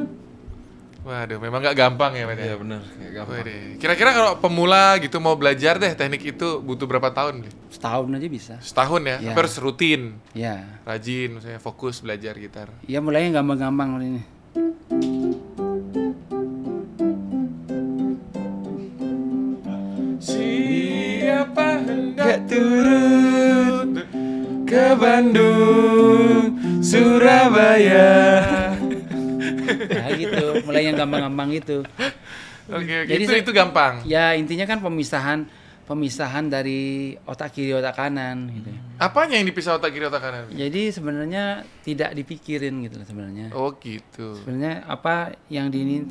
Speaker 1: Waduh, memang nggak gampang ya, Men.
Speaker 2: Iya benar, kayak gampang.
Speaker 1: Waduh. Kira-kira kalau pemula gitu mau belajar deh teknik itu butuh berapa tahun? Bli?
Speaker 3: Setahun aja bisa.
Speaker 1: Setahun ya?
Speaker 3: Ya.
Speaker 1: Tapi harus rutin,
Speaker 3: Ya.
Speaker 1: rajin, misalnya fokus belajar gitar.
Speaker 3: Ya mulainya gampang-gampang ini.
Speaker 1: Siapa hendak turun ke Bandung, Surabaya?
Speaker 3: Ya gitu, mulai yang gampang-gampang gitu.
Speaker 1: Oke,
Speaker 3: Jadi
Speaker 1: itu gampang.
Speaker 3: Ya intinya kan pemisahan dari otak kiri otak kanan gitu.
Speaker 1: Apanya yang dipisah otak kiri otak kanan?
Speaker 3: Jadi sebenarnya tidak dipikirin gitu loh sebenarnya.
Speaker 1: Oh gitu.
Speaker 3: Sebenarnya apa yang ini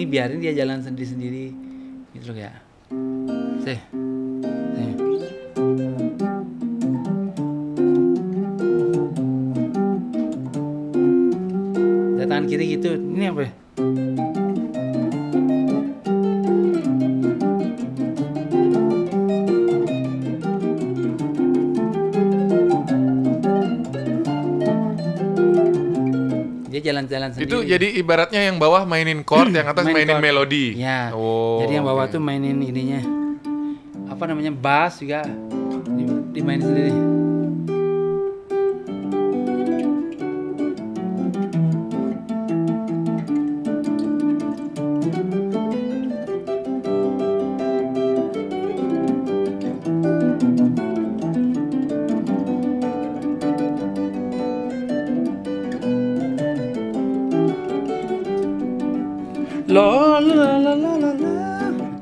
Speaker 3: biarin dia jalan sendiri-sendiri gitu loh ya. Sih. Tangan kiri gitu. Ini apa ya? Dia jalan-jalan sendiri.
Speaker 1: Itu jadi ibaratnya yang bawah mainin chord, yang atas mainin
Speaker 3: chord.
Speaker 1: melodi.
Speaker 3: Ya.
Speaker 1: Oh,
Speaker 3: Jadi yang bawah
Speaker 1: oke.
Speaker 3: tuh mainin ininya. Apa namanya? Bass juga dimainin sendiri.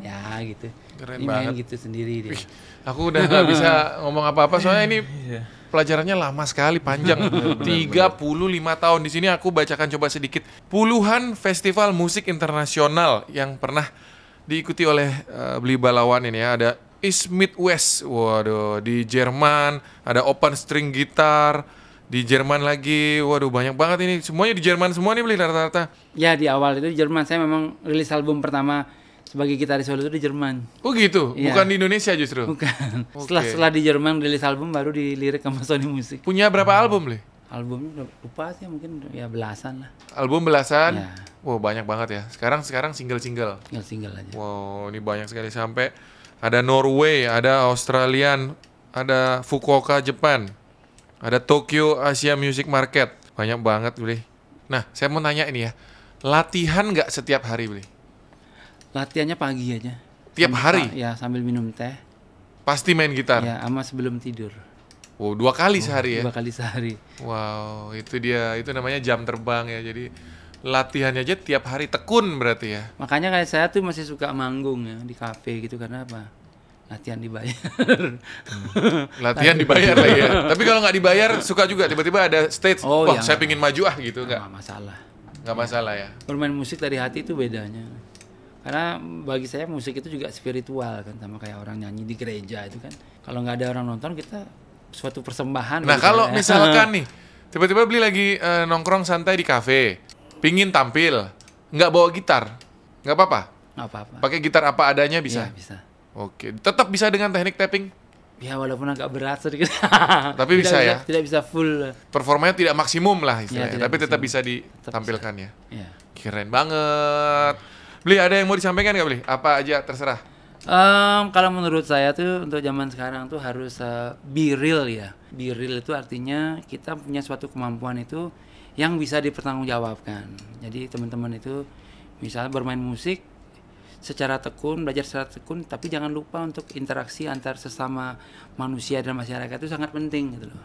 Speaker 3: Ya gitu.
Speaker 1: Keren
Speaker 3: Ini main
Speaker 1: banget.
Speaker 3: gitu sendiri dia.
Speaker 1: Aku udah nggak bisa ngomong apa-apa soalnya ini pelajarannya lama sekali, panjang. 35 tahun. Di sini aku bacakan coba sedikit. Puluhan festival musik internasional yang pernah diikuti oleh Bli Balawan ini ya. Ada East Midwest, waduh, di Jerman. Ada Open String Guitar, di Jerman lagi. Waduh, banyak banget ini. Semuanya di Jerman semua nih, Bli, rata-rata.
Speaker 3: Ya di awal itu di Jerman saya memang rilis album pertama sebagai gitaris solo itu di Jerman.
Speaker 1: Oh gitu,
Speaker 3: Iya.
Speaker 1: bukan di Indonesia justru.
Speaker 3: Bukan.
Speaker 1: Oke.
Speaker 3: Setelah di Jerman rilis album baru dilirik sama Sony Music.
Speaker 1: Punya berapa album, Bli?
Speaker 3: Albumnya udah lupa sih mungkin ya belasan lah.
Speaker 1: Album belasan.
Speaker 3: Ya.
Speaker 1: Wow, banyak banget ya. Sekarang single-single.
Speaker 3: Tinggal single aja.
Speaker 1: Wow, ini banyak sekali sampai ada Norway, ada Australian, ada Fukuoka, Jepang, ada Tokyo Asia Music Market. Banyak banget, Bli. Nah, saya mau nanya ini ya. Latihan nggak setiap hari, Bli?
Speaker 3: Latihannya pagi aja.
Speaker 1: Tiap hari?
Speaker 3: Ya sambil minum teh.
Speaker 1: Pasti main gitar?
Speaker 3: Ya sama sebelum tidur.
Speaker 1: Wow, 2 kali sehari ya?
Speaker 3: 2 kali sehari.
Speaker 1: Wow, itu dia. Itu namanya jam terbang ya. Jadi latihannya aja tiap hari, tekun berarti ya?
Speaker 3: Makanya kayak saya tuh masih suka manggung ya di kafe gitu karena apa? Latihan dibayar.
Speaker 1: Latihan dibayar lagi ya. Tapi kalau nggak dibayar suka juga tiba-tiba ada stage.
Speaker 3: Oh,
Speaker 1: wah,
Speaker 3: iya.
Speaker 1: saya pingin maju gitu nggak?
Speaker 3: Nggak masalah.
Speaker 1: Nggak masalah ya.
Speaker 3: Bermain musik dari hati itu bedanya. Karena bagi saya musik itu juga spiritual kan, sama kayak orang nyanyi di gereja itu kan. Kalau nggak ada orang nonton kita suatu persembahan.
Speaker 1: Nah
Speaker 3: bagi
Speaker 1: kalau
Speaker 3: saya.
Speaker 1: misalkan nih tiba-tiba Bli lagi nongkrong santai di kafe, pingin tampil, nggak bawa gitar, nggak apa-apa.
Speaker 3: Nggak apa-apa.
Speaker 1: Pakai gitar apa adanya bisa.
Speaker 3: Iya, bisa.
Speaker 1: Oke, tetap bisa dengan teknik tapping.
Speaker 3: Ya walaupun agak berat sedikit.
Speaker 1: Tapi bisa ya?
Speaker 3: Tidak bisa full.
Speaker 1: Performanya tidak maksimum lah istilahnya,
Speaker 3: tidak
Speaker 1: tapi tetap
Speaker 3: maksimum.
Speaker 1: bisa ditampilkan ya.
Speaker 3: Ya.
Speaker 1: Keren banget. Bli, ada yang mau disampaikan nggak, Bli? Apa aja terserah.
Speaker 3: Kalau menurut saya tuh untuk zaman sekarang tuh harus be real ya. Be real itu artinya kita punya suatu kemampuan itu yang bisa dipertanggungjawabkan. Jadi teman-teman itu misalnya bermain musik secara tekun, belajar secara tekun, tapi jangan lupa untuk interaksi antar sesama manusia dan masyarakat itu sangat penting gitu loh.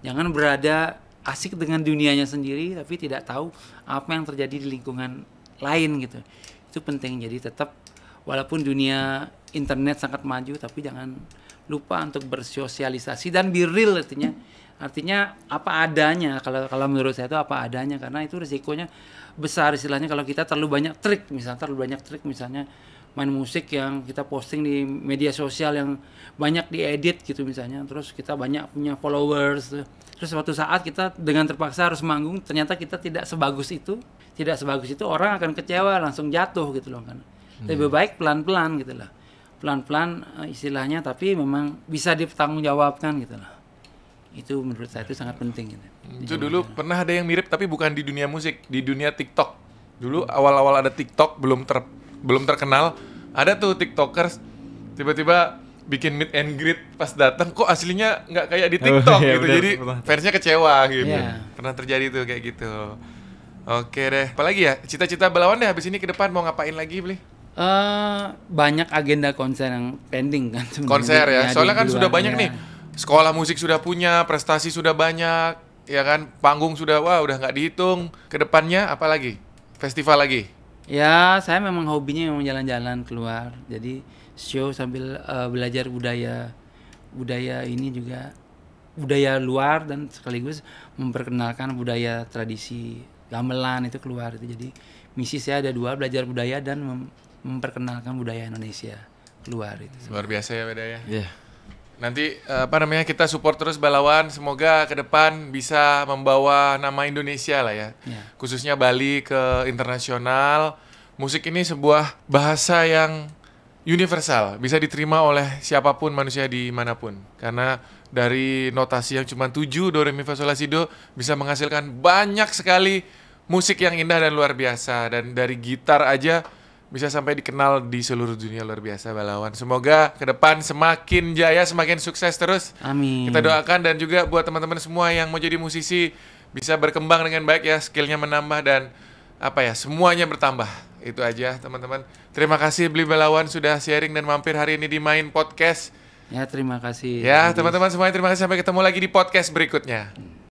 Speaker 3: Jangan berada asik dengan dunianya sendiri tapi tidak tahu apa yang terjadi di lingkungan lain gitu. Itu penting. Jadi tetap walaupun dunia internet sangat maju tapi jangan lupa untuk bersosialisasi dan be real artinya apa adanya. Kalau menurut saya itu apa adanya, karena itu risikonya besar istilahnya kalau kita terlalu banyak trik misalnya main musik yang kita posting di media sosial yang banyak diedit gitu misalnya, terus kita banyak punya followers, terus suatu saat kita dengan terpaksa harus manggung ternyata kita tidak sebagus itu orang akan kecewa, langsung jatuh gitu loh kan. Lebih baik pelan-pelan gitu lah, istilahnya, tapi memang bisa dipertanggungjawabkan gitu lah. Itu menurut saya itu sangat penting gitu.
Speaker 1: Itu dulu pernah ada yang mirip tapi bukan di dunia musik, di dunia TikTok. Dulu awal-awal ada TikTok belum terkenal, ada tuh TikTokers tiba-tiba bikin meet and greet pas datang kok aslinya nggak kayak di TikTok
Speaker 2: iya,
Speaker 1: gitu.
Speaker 2: bener,
Speaker 1: Jadi
Speaker 2: pernah.
Speaker 1: fansnya kecewa gitu.
Speaker 3: Iya.
Speaker 1: Pernah terjadi tuh kayak gitu. Oke deh. Apalagi ya? Cita-cita Balawan deh habis ini ke depan mau ngapain lagi, Bli?
Speaker 3: Banyak agenda konser yang pending kan sebenarnya.
Speaker 1: Konser ya.
Speaker 3: Di
Speaker 1: Soalnya kan
Speaker 3: luar,
Speaker 1: sudah banyak
Speaker 3: ya.
Speaker 1: nih. Sekolah musik sudah punya, prestasi sudah banyak, ya kan? Panggung sudah udah nggak dihitung. Kedepannya apa lagi? Festival lagi.
Speaker 3: Ya, saya memang hobinya memang jalan-jalan keluar. Jadi show sambil belajar budaya ini juga budaya luar dan sekaligus memperkenalkan budaya tradisi gamelan itu keluar itu. Jadi misi saya ada dua, belajar budaya dan memperkenalkan budaya Indonesia keluar itu.
Speaker 1: Luar biasa ya beda ya.
Speaker 2: Iya.
Speaker 1: Nanti kita support terus Balawan, semoga ke depan bisa membawa nama Indonesia lah ya.
Speaker 3: Ya.
Speaker 1: Khususnya Bali ke internasional. Musik ini sebuah bahasa yang universal, bisa diterima oleh siapapun manusia dimanapun. Karena dari notasi yang cuma 7 do re mi fa sol la si do bisa menghasilkan banyak sekali musik yang indah dan luar biasa. Dan dari gitar aja bisa sampai dikenal di seluruh dunia, luar biasa Balawan. Semoga ke depan semakin jaya, semakin sukses terus.
Speaker 3: Amin.
Speaker 1: Kita doakan dan juga buat teman-teman semua yang mau jadi musisi bisa berkembang dengan baik ya, skillnya menambah dan semuanya bertambah. Itu aja teman-teman. Terima kasih Bli Balawan sudah sharing dan mampir hari ini di Main Podcast.
Speaker 3: Ya, terima kasih.
Speaker 1: Ya teman-teman semuanya terima kasih, sampai ketemu lagi di podcast berikutnya.